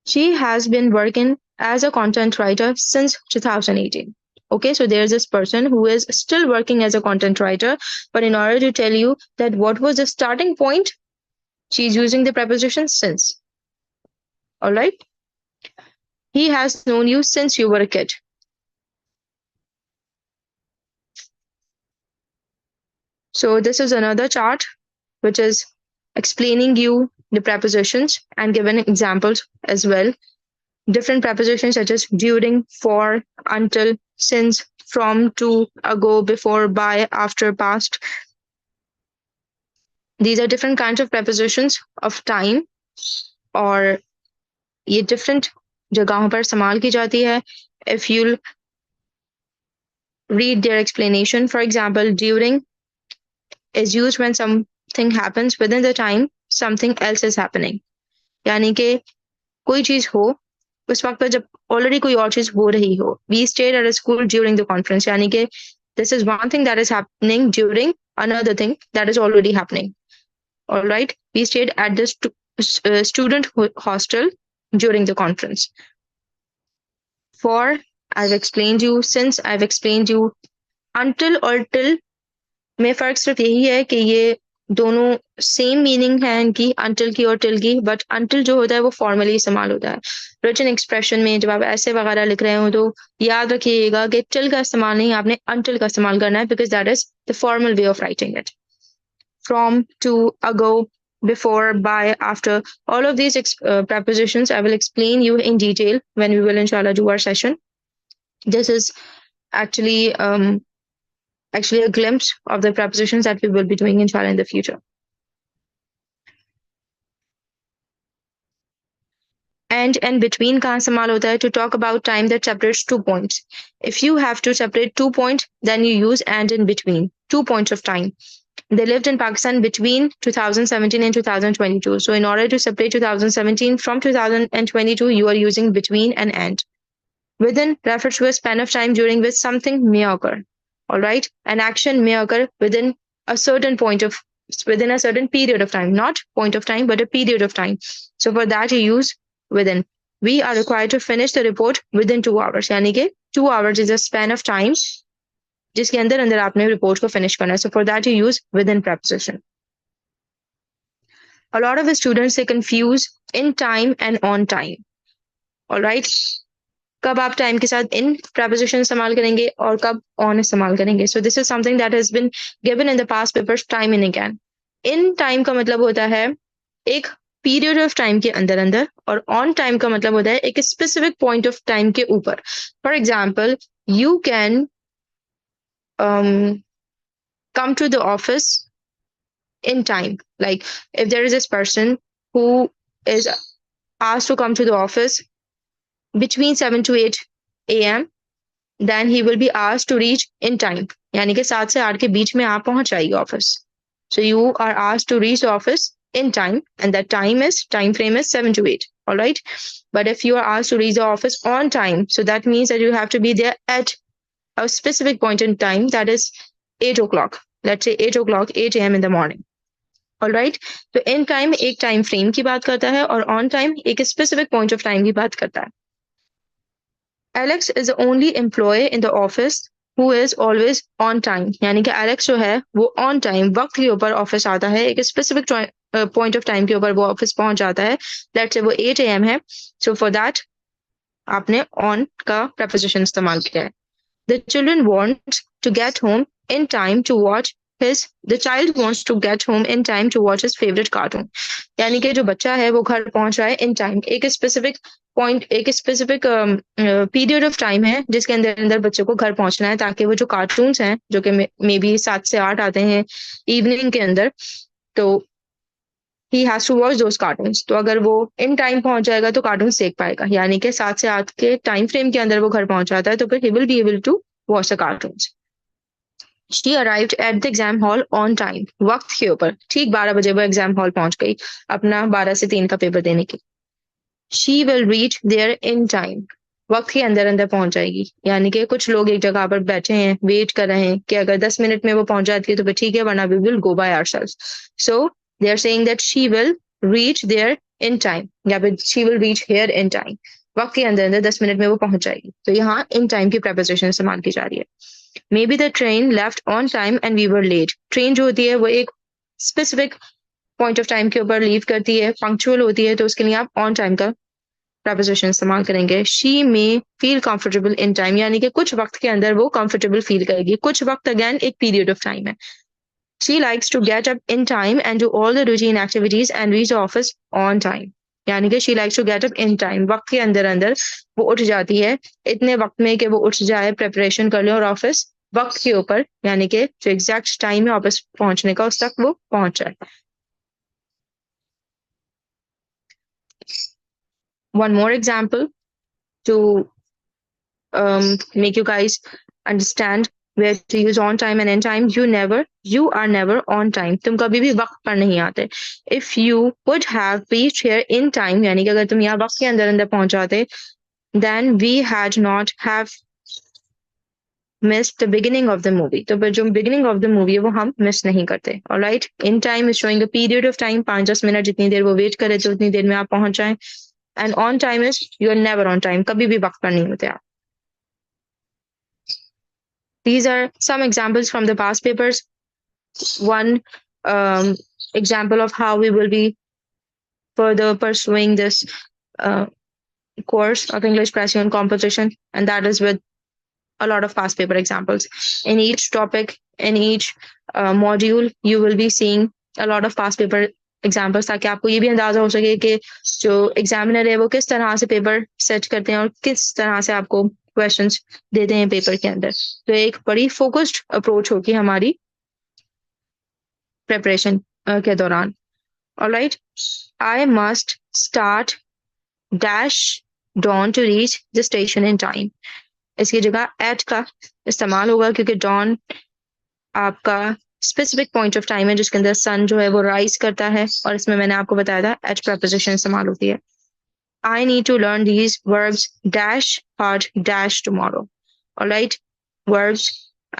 B: She has been working as a content writer since 2018. Okay, so there's this person who is still working as a content writer, but in order to tell you that what was the starting point, she's using the preposition since. All right. He has known you since you were a kid. So this is another chart which is explaining you the prepositions and given examples as well. Different prepositions such as during, for, until, since, from, to, ago, before, by, after, past. These are different kinds of prepositions of time और ये different जगहों पर इस्तेमाल की जाती है if you'll read their explanation, for example, during is used when something happens within the time something else is happening. यानी कि कोई चीज हो उस वक्त पर जब ऑलरेडी कोई और चीज हो रही हो. We stayed at a school during the conference. यानी कि this is one thing that is happening during another thing that is already happening. All right. We stayed at the student hostel during the conference. For I've explained you, since I've explained you, until और till में फर्क सिर्फ यही है कि ये दोनों same meaning है इनकी, until की और till की, बट until जो होता है वो फॉर्मली इस्तेमाल होता है. रिटन एक्सप्रेशन में जब आप ऐसे वगैरह लिख रहे हो तो याद रखिएगा कि till का इस्तेमाल नहीं, आपने until का इस्तेमाल करना है, because that is the formal way of writing it. From, to, ago, before, by, after, all of these prepositions I will explain you in detail when we will inshallah do our session. This is actually a glimpse of the prepositions that we will be doing inshallah in the future. And between का इस्तेमाल होता है to talk about time that separates 2 points. If you have to separate 2 points, then you use and in between, 2 points of time. They lived in Pakistan between 2017 and 2022. So in order to separate 2017 from 2022, you are using between and. Within refers to a span of time during which something may occur. All right. An action may occur within a certain period of time, not point of time, but a period of time. So for that you use within. We are required to finish the report within 2 hours. यानी कि 2 hours is a span of time जिसके अंदर अंदर आपने report को finish करना है. So for that you use within preposition. A lot of students they confuse in time and on time. All right. कब आप टाइम के साथ in preposition इस्तेमाल करेंगे और कब on इस्तेमाल करेंगे. So this is something that has been given in the past papers time and again. In time का मतलब होता है एक period of time के अंदर अंदर, और on time का मतलब होता है एक specific point of time के ऊपर. For example, you can come to the office in time. Like if there is this person who is asked to come to the office between 7 to 8 a.m., then he will be asked to reach in time. यानी कि 7 से 8 के बीच में आप पहुंच जाइए office. So you are asked to reach the office in time, and that time frame is 7 to 8. All right. But if you are asked to reach the office on time, so that means that you have to be there at a specific point in time, that is 8 o'clock. Let's say 8 o'clock, 8 a.m. in the morning. All right. So in time एक time frame की बात करता है और on time एक specific point of time की बात करता है. Alex is the only employee in the office who is always on time. यानी कि Alex जो है वो on time वक्त के ऊपर ऑफिस आता है, एक specific point of time के ऊपर वो ऑफिस पहुंच जाता है. Let's say वो 8 a.m. है. So for that आपने on का preposition इस्तेमाल किया है. The child wants to get home in time to watch his favorite cartoon. यानी कि जो बच्चा है वो घर पहुंच रहा है in time. एक specific point, एक specific period of time है जिसके अंदर अंदर बच्चे को घर पहुंचना है, ताकि वो जो कार्टून्स हैं जो कि मे बी 7 से 8 आते हैं इवनिंग के अंदर, तो he has to watch those cartoons. तो अगर वो in time पहुंच जाएगा तो कार्टून्स देख पाएगा. यानी कि 7 से 8 के टाइम फ्रेम के अंदर वो घर पहुंच जाता है, तो फिर he will be able to watch the cartoons. She arrived at the exam hall on time. वक्त के ऊपर ठीक 12 बजे वो एग्जाम हॉल पहुंच गई अपना 12 से 3 का पेपर देने के. She will reach there in time. वक्त के अंदर अंदर पहुंच जाएगी. यानी कि कुछ लोग एक जगह पर बैठे हैं, वेट कर रहे हैं कि अगर 10 मिनट में वो पहुंच जाती है तो फिर ठीक है, वरना we will go by ourselves. So they are saying that she will reach there in time, या फिर she will reach here in time. वक्त के अंदर अंदर 10 मिनट में वो पहुंच जाएगी. तो यहाँ in time की preposition इस्तेमाल की जा रही है. Maybe the train left on time and we were late. Train जो होती है वो एक स्पेसिफिक पॉइंट ऑफ टाइम के ऊपर लीव करती है, पंक्चुअल होती है, तो उसके लिए आप ऑन टाइम का preposition इस्तेमाल करेंगे. She may feel comfortable in time, यानी कि कुछ वक्त के अंदर वो comfortable फील करेगी. कुछ वक्त अगेन एक period of time है. She likes to get up in time and do all the routine activities and reach the office on time. यानी कि she likes to get up in time. वक्त के अंदर अंदर वो उठ जाती है इतने वक्त में कि वो उठ जाए, प्रेपरेशन कर ले और ऑफिस वक्त के ऊपर, यानी कि जो एग्जैक्ट टाइम है ऑफिस पहुंचने का उस तक वो पहुंच जाए. One more example to make you guys understand where to use on time and end time. You are never on time. तुम कभी भी वक्त पर नहीं आते. If you would have reached here in time, यानी कि अगर तुम यहाँ वक्त के अंदर अंदर पहुंच जाते, then we had not have missed the beginning of the movie. तो फिर जो beginning of the movie है वो हम miss नहीं करते. Alright, in time is showing a period of time, 5-10 minute जितनी देर वो वेट करे तो उतनी देर में आप पहुंच जाएं. And on time is you are never on time. कभी भी वक्त पर नहीं होते आप. These are some examples from the past papers. One example of how we will be further pursuing this uh, course of English Preposition composition, and that is with a lot of past paper examples. In each topic, in each module, you will be seeing a lot of past paper examples, ताकि आपको ये भी अंदाजा हो सके कि जो examiner है वो किस तरह से पेपर सेट करते हैं और किस तरह से आपको क्वेश्चंस देते हैं पेपर के अंदर. तो एक बड़ी फोकस्ड अप्रोच होगी हमारी प्रेपरेशन के दौरान. Alright, I must start dash dawn to reach the station in time. इसकी जगह एट का इस्तेमाल होगा क्योंकि डॉन आपका स्पेसिफिक पॉइंट ऑफ टाइम है जिसके अंदर सन जो है वो राइज करता है, और इसमें मैंने आपको बताया था एट प्रेपोजिशन इस्तेमाल होती है. I need to learn these verbs dash hard dash tomorrow. All right, verbs.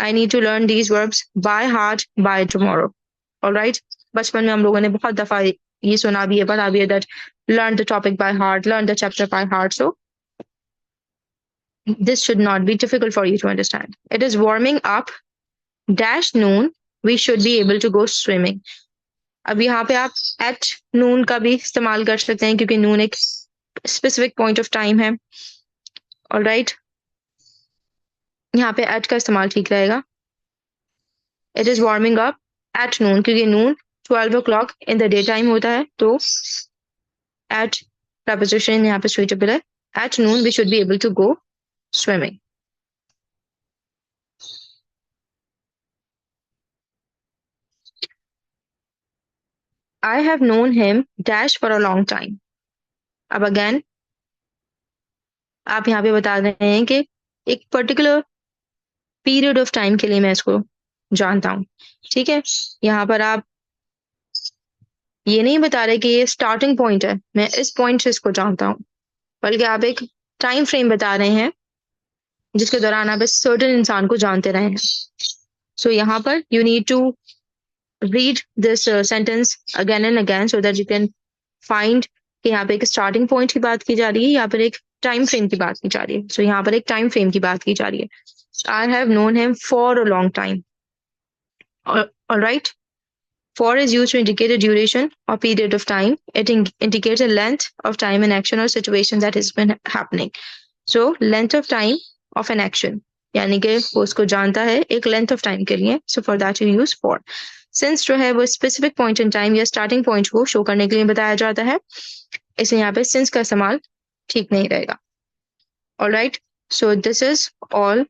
B: I need to learn these verbs by heart by tomorrow. All right. बचपन में हम लोगों ने बहुत दफा ये सुना भी है, पढ़ा भी है that learn the topic by heart, learn the chapter by heart. So this should not be difficult for you to understand. It is warming up dash noon. We should be able to go swimming. अब यहाँ पे आप at noon का भी इस्तेमाल कर सकते हैं क्योंकि noon एक स्पेसिफिक पॉइंट ऑफ टाइम है. ऑलराइट, यहाँ पे एट का इस्तेमाल ठीक रहेगा. It is warming up at noon क्योंकि noon 12 o'clock in the day time होता है, तो एट प्रपोजिशन यहाँ पे सुइटेबल है. At noon we should be able to go swimming. I have known him dash for a long time. अब again आप यहाँ पे बता रहे हैं कि एक पर्टिकुलर पीरियड ऑफ टाइम के लिए मैं इसको जानता हूँ. ठीक है, यहाँ पर आप ये नहीं बता रहे कि ये स्टार्टिंग पॉइंट है, मैं इस पॉइंट से इसको जानता हूँ, बल्कि आप एक टाइम फ्रेम बता रहे हैं जिसके दौरान आप इस सर्टेन इंसान को जानते रहे हैं. सो यहाँ पर you need to read this sentence again and again so that you can find कि यहाँ पे एक स्टार्टिंग पॉइंट की बात की जा रही है, यहाँ पर एक टाइम फ्रेम की बात की जा रही है. सो यहाँ पर एक टाइम फ्रेम की बात की जा रही है. I have known him for a long time. All right. For is used to indicate a duration or period of time. It indicates a length of time, an action or situation that has been happening. So length of time of an action, यानी कि वो उसको जानता है एक length of time के लिए. सो for that you use for. Since जो है वो स्पेसिफिक पॉइंट इन टाइम या स्टार्टिंग पॉइंट को शो करने के लिए बताया जाता है, इसलिए यहाँ पे सिंस का इस्तेमाल ठीक नहीं रहेगा. Alright, so this is all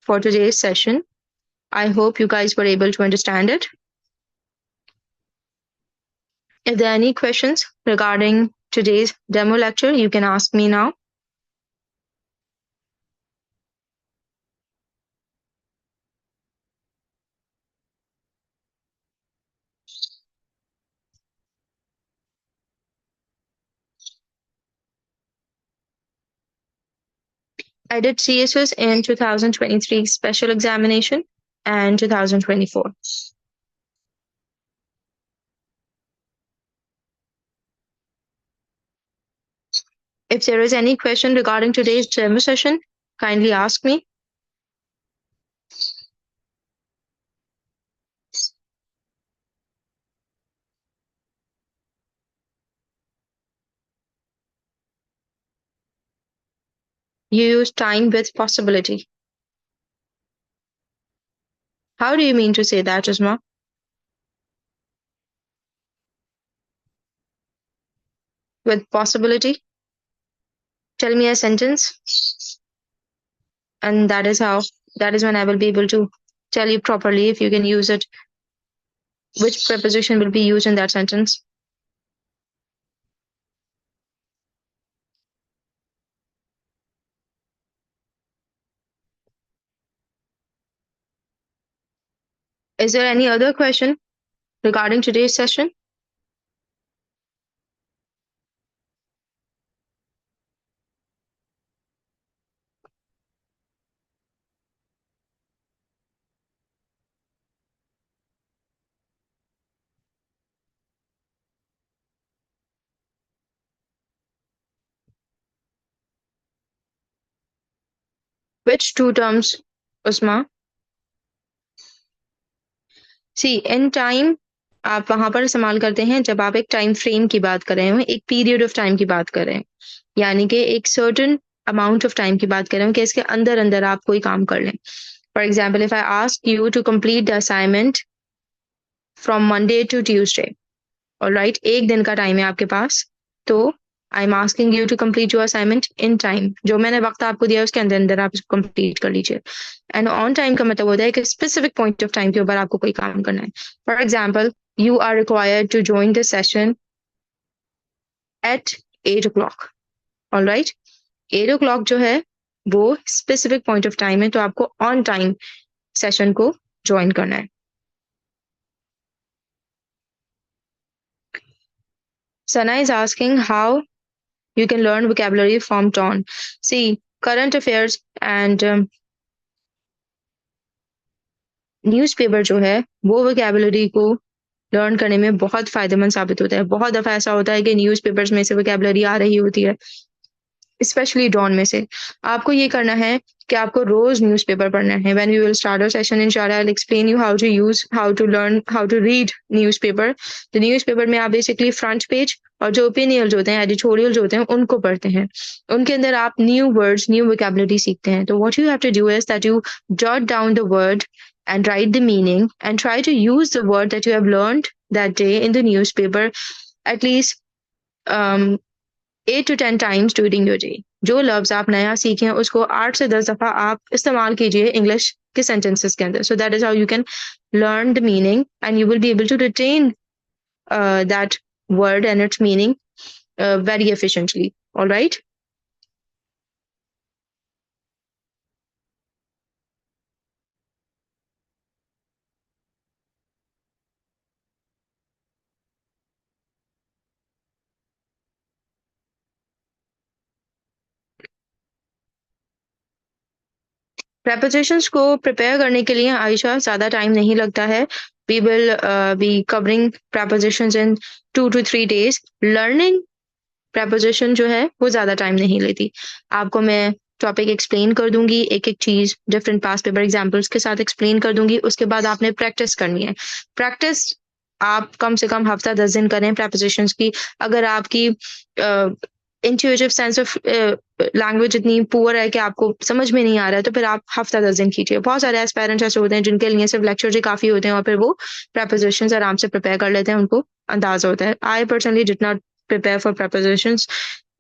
B: for today's session. I hope you guys were able to understand it. If there are any questions regarding today's demo lecture, you can ask me now. I did CSS in 2023 special examination and 2024. If there is any question regarding today's demo session, kindly ask me. You use time with possibility. How do you mean to say that, Isma? With possibility? Tell me a sentence. And that is when I will be able to tell you properly if you can use it. Which preposition will be used in that sentence? Is there any other question regarding today's session? Which two terms, Usma? See in time आप वहां पर इस्तेमाल करते हैं जब आप एक time frame की बात कर रहे हो, एक पीरियड ऑफ टाइम की बात कर रहे हैं, यानी कि एक सर्टेन अमाउंट ऑफ टाइम की बात कर रहे हो कि इसके अंदर अंदर आप कोई काम कर लें. For example, if I ask you to complete the assignment from Monday to Tuesday, alright, एक दिन का टाइम है आपके पास, तो I am asking you to complete your assignment in time. जो मैंने वक्त आपको दिया है उसके अंदर अंदर आप इसको कंप्लीट कर लीजिए. एंड ऑन टाइम का मतलब होता है कि स्पेसिफिक पॉइंट ऑफ टाइम के ऊपर आपको कोई काम करना है. For example, you are required to join this session at 8 o'clock. Alright, 8 o'clock जो है वो स्पेसिफिक पॉइंट ऑफ टाइम है, तो आपको ऑन टाइम सेशन को ज्वाइन करना है. Sana is asking how you can learn vocabulary from tone. See, current affairs and newspaper जो है वो वोकेबलरी को लर्न करने में बहुत फायदेमंद साबित होता है. बहुत दफा ऐसा होता है कि न्यूज़पेपर्स में से वोकेबलरी आ रही होती है, स्पेशली डॉन में से. आपको ये करना है कि आपको रोज न्यूज़पेपर पढ़ना है. When we will start our session इंशाल्लाह I will explain you how to learn how to read newspaper. तो न्यूज़पेपर में आप बेसिकली फ्रंट पेज और जो ओपिनियल्स होते हैं, एडिटोरियल्स होते हैं, उनको पढ़ते हैं. उनके अंदर आप न्यू वर्ड्स, न्यू वोकेबलरी सीखते हैं. तो what you have to do is that you jot down the word and write the meaning and try to use the word that you have learned that day in the newspaper at least um, 8 to 10 times during your day. जो लफ्ज आप नया सीखें उसको 8 से 10 दफा आप इस्तेमाल कीजिए इंग्लिश के सेंटेंसेस के अंदर. So that is how you can learn the meaning and you will be able to retain that word and its meaning very efficiently. All right. Prepositions को प्रिपेयर करने के लिए आयशा ज़्यादा टाइम नहीं लगता है. We will be covering prepositions in 2 to 3 days. Learning preposition जो है वो ज़्यादा टाइम नहीं लेती. आपको मैं टॉपिक एक्सप्लेन कर दूंगी, एक एक चीज डिफरेंट पास्ट पेपर एग्जाम्पल्स के साथ एक्सप्लेन कर दूंगी. उसके बाद आपने प्रैक्टिस करनी है. प्रैक्टिस आप कम से कम हफ्ता 10 दिन करें prepositions की. अगर आपकी इंट्यूटिव सेंस ऑफ लैंग्वेज इतनी पुअर है कि आपको समझ में नहीं आ रहा है, तो फिर आप हफ्ता 10 दिन कीजिए. बहुत सारे एस्पायरेंट्स ऐसे होते हैं जिनके लिए सिर्फ लेक्चर ही काफी होते हैं और फिर वो prepositions आराम से प्रिपेयर कर लेते हैं, उनको अंदाजा होता है. I personally did not prepare for prepositions.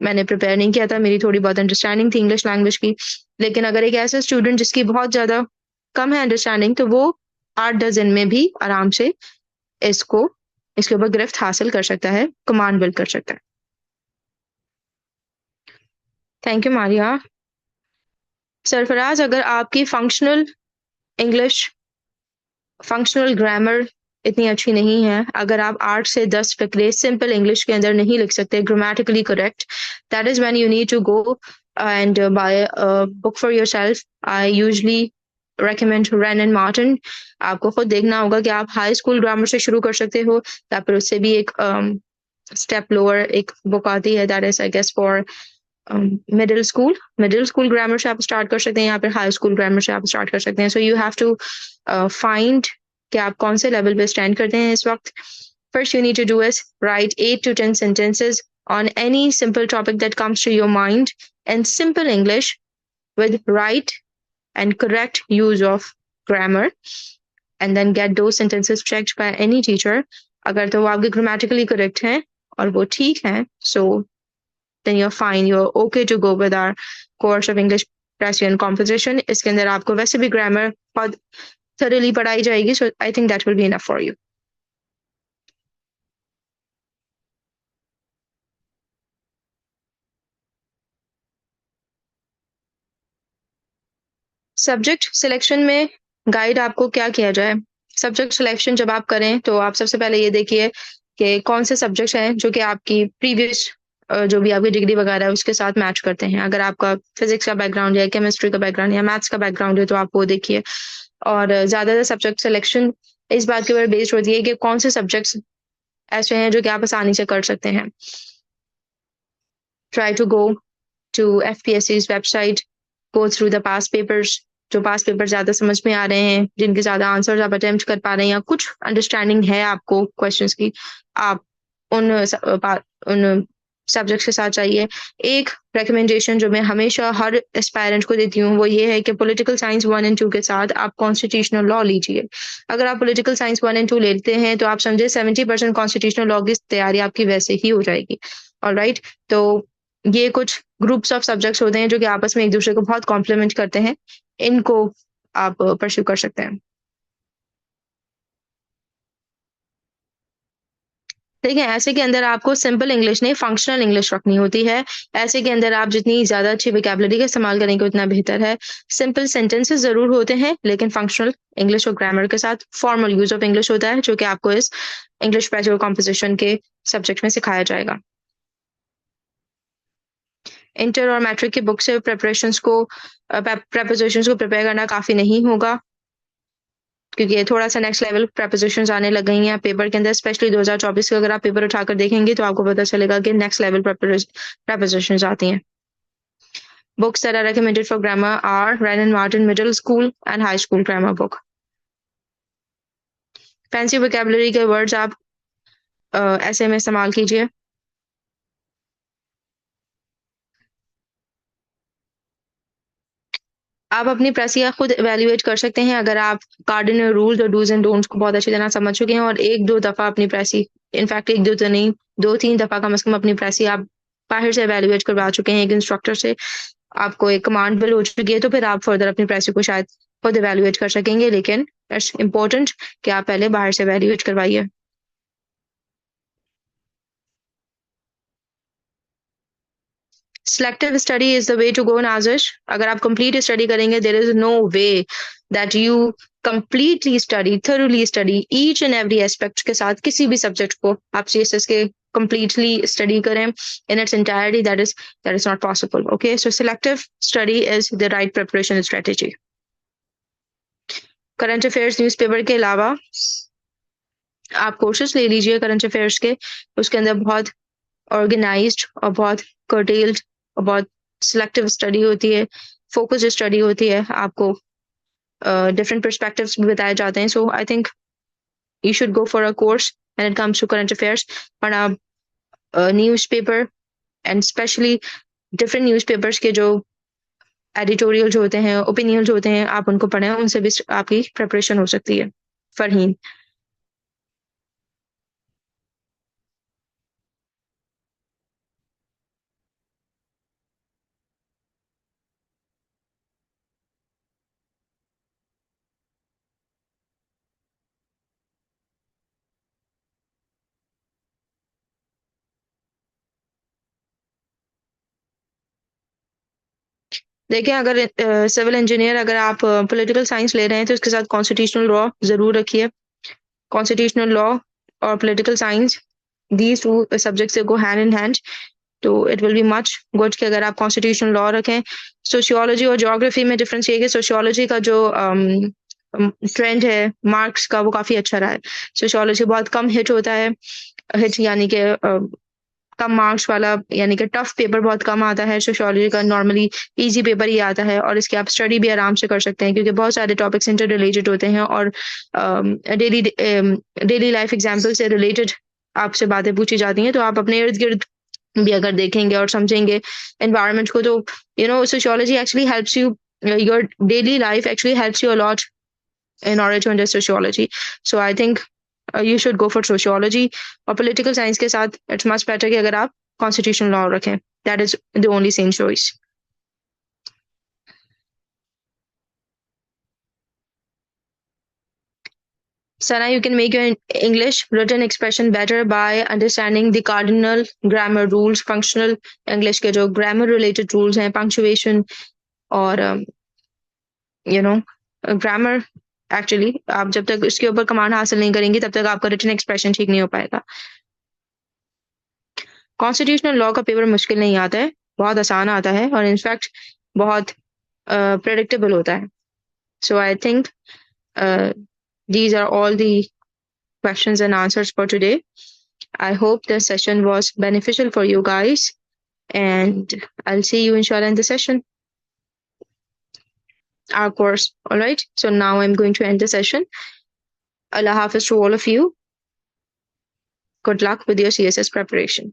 B: मैंने प्रिपेयर नहीं किया था, मेरी थोड़ी बहुत अंडरस्टैंडिंग थी इंग्लिश लैंग्वेज की. लेकिन अगर एक ऐसा स्टूडेंट जिसकी बहुत ज्यादा कम है अंडरस्टैंडिंग, तो वो 8 10 दिन में भी आराम से इसके ऊपर गिरफ्त हासिल कर सकता है, कमांड बिल्ड कर सकता है. Thank you Maria. सरफराज, अगर आपकी फंक्शनल ग्रामर इतनी अच्छी नहीं है, अगर आप 8 से 10 फकरे सिंपल इंग्लिश के अंदर नहीं लिख सकते grammatically correct, that is when you need to go and buy a book for yourself. I usually recommend Wren and Martin. आपको खुद देखना होगा कि आप हाई स्कूल ग्रामर से शुरू कर सकते हो या फिर उससे भी एक स्टेप लोअर एक बुक आती है, that is I guess for middle school grammar से आप स्टार्ट कर सकते हैं या फिर हाई स्कूल ग्रामर से आप स्टार्ट कर सकते हैं. So you have to find कि आप कौन से लेवल पे स्टैंड करते हैं इस वक्त. First you need to do is write 8 to 10 sentences on any simple topic that comes to your mind in simple English with right and correct use of grammar, and then get those sentences checked by any teacher. अगर तो वो आपके grammatically correct हैं और वो ठीक हैं, so then you're fine, you're okay to go with our course of English Preposition composition. इसके अंदर आपको वैसे भी grammar बहुत thoroughly पढ़ाई जाएगी, so I think that will be enough for you. Subject selection में गाइड आपको क्या किया जाए. सब्जेक्ट सिलेक्शन जब आप करें तो आप सबसे पहले ये देखिए कि कौन से सब्जेक्ट्स हैं जो कि आपकी प्रीवियस जो भी आपकी डिग्री वगैरह है उसके साथ मैच करते हैं। अगर आपका फिजिक्स का बैकग्राउंड या केमिस्ट्री का बैकग्राउंड या मैथ्स का बैकग्राउंड है तो आप वो देखिए। और ज़्यादातर सब्जेक्ट सिलेक्शन इस बात के ऊपर बेस्ड होती है कि कौन से सब्जेक्ट्स ऐसे हैं जो कि आप आसानी से कर सकते हैं। Try to go to FPSC's website, go through the past papers, जो पास पेपर ज्यादा समझ में आ रहे हैं, जिनके ज्यादा आंसर्स आप अटेम्प्ट कर पा रहे हैं या कुछ अंडरस्टैंडिंग है आपको क्वेश्चंस की, आप उन उन सब्जेक्ट्स के साथ चाहिए। एक रिकमेंडेशन जो मैं हमेशा हर एस्पायरेंट को देती हूँ वो ये है कि पॉलिटिकल साइंस 1 और 2 के साथ आप कॉन्स्टिट्यूशनल लॉ लीजिए। अगर आप पॉलिटिकल साइंस 1 और 2 लेते हैं तो आप समझे 70% कॉन्स्टिट्यूशनल लॉ की तैयारी आपकी वैसे ही हो जाएगी। ऑलराइट, तो ये कुछ ग्रुप्स ऑफ सब्जेक्ट्स होते हैं जो कि आपस में एक दूसरे को बहुत कॉम्प्लीमेंट करते हैं, इनको आप परस्यू कर सकते हैं। ठीक है, ऐसे के अंदर आपको सिंपल इंग्लिश नहीं फंक्शनल इंग्लिश रखनी होती है। ऐसे के अंदर आप जितनी ज्यादा अच्छी वोकैबुलरी का इस्तेमाल करेंगे उतना बेहतर है। सिंपल सेंटेंसेस जरूर होते हैं लेकिन फंक्शनल इंग्लिश और ग्रामर के साथ फॉर्मल यूज ऑफ इंग्लिश होता है जो कि आपको इस इंग्लिश प्रेजेंट कॉम्पोजिशन के सब्जेक्ट में सिखाया जाएगा। इंटर और मैट्रिक की बुक से प्रेपरेशंस को प्रेपोजिशंस को प्रिपेयर करना काफी नहीं होगा क्योंकि ये थोड़ा सा नेक्स्ट लेवल प्रेपोजिशंस आने लग गई हैं पेपर के अंदर। स्पेशली 2024 का अगर आप पेपर उठाकर देखेंगे तो आपको पता चलेगा कि नेक्स्ट लेवल प्रेपोजिशंस आती हैं। Books that are recommended for grammar are Wren and Martin Middle School and High School Grammar Book. Fancy vocabulary के वर्ड्स आप ऐसे में इस्तेमाल कीजिए। आप अपनी प्रेसिया खुद एवेल्युएट कर सकते हैं अगर आप कार्डिनल रूल्स और डूज एंड डोंट्स को बहुत अच्छी तरह समझ चुके हैं और 1-2 दफा अपनी प्रेसी, इनफैक्ट 1-2 तो नहीं 2-3 दफा कम से कम अपनी प्रेसी आप बाहर से एवेल्युएट करवा चुके हैं एक इंस्ट्रक्टर से, आपको एक कमांड बिल हो चुकी है, तो फिर आप फर्दर अपनी प्रेसी को शायद खुद एवेल्युएट कर सकेंगे। लेकिन इट्स इम्पोर्टेंट कि आप पहले बाहर से एवेल्युएट करवाइए। Selective study is the way to go, Nazish. अगर आप complete study करेंगे, there is no way that you completely study, thoroughly study each and every aspect के साथ किसी भी subject को आप CSS के completely study करें in its entirety. That is not possible. Okay, so selective study is the right preparation strategy. Current affairs newspaper के अलावा आप कोर्सेज ले लीजिए करंट अफेयर्स के, उसके अंदर बहुत ऑर्गेनाइज्ड और बहुत कर्टेल्ड और बहुत सिलेक्टिव स्टडी होती है, फोकस्ड स्टडी होती है, आपको डिफरेंट पर्सपेक्टिव्स भी बताए जाते हैं। So I think you should go for a course when it comes to current affairs. पर आप newspaper and specially different newspapers के जो एडिटोरियल्स होते हैं, ओपिनियंस होते हैं, आप उनको पढ़ें, उनसे भी आपकी प्रिपरेशन हो सकती है। फरहीन। देखिए, अगर सिविल इंजीनियर अगर आप पॉलिटिकल साइंस ले रहे हैं तो इसके साथ कॉन्स्टिट्यूशनल लॉ जरूर रखिए। कॉन्स्टिट्यूशनल लॉ और political science, these two subjects go hand in hand, तो it will be much good कि अगर आप कॉन्स्टिट्यूशनल लॉ रखें। सोशियोलॉजी और ज्योग्राफी में डिफरेंस ये है कि सोशियोलॉजी का जो ट्रेंड है मार्क्स का वो काफी अच्छा रहा है। सोशियोलॉजी बहुत कम हिट होता है, हिट यानी कि कम मार्क्स वाला, यानी कि टफ पेपर बहुत कम आता है। सोशियोलॉजी का नॉर्मली इजी पेपर ही आता है और इसकी आप स्टडी भी आराम से कर सकते हैं क्योंकि बहुत सारे टॉपिक्स इंटर रिलेटेड होते हैं और डेली लाइफ एग्जाम्पल से रिलेटेड आपसे बातें पूछी जाती हैं। तो आप अपने इर्द गिर्द भी अगर देखेंगे और समझेंगे एनवायरनमेंट को तो sociology actually helps you, your daily life actually helps you a lot in order to understand sociology. So I think you should go for sociology और political science के साथ it's much better कि अगर आप constitutional law रखें. That is the only sane choice. Sana, you can make your English written expression better by understanding the cardinal grammar rules, functional English के जो grammar related rules हैं, punctuation और grammar actually आप जब तक इसके ऊपर कमांड हासिल नहीं करेंगे तब तक आपका रिटन एक्सप्रेशन ठीक नहीं हो पाएगा। कॉन्स्टिट्यूशनल लॉ का पेपर मुश्किल नहीं आता है, बहुत आसान आता है और इनफैक्ट बहुत प्रेडिक्टेबल होता है। So I think these are all the questions and answers for today. I hope the session was beneficial for you guys, and I'll see you inshallah in the session, our course. All right. So now I'm going to end the session. Allah Hafiz to all of you. Good luck with your CSS preparation.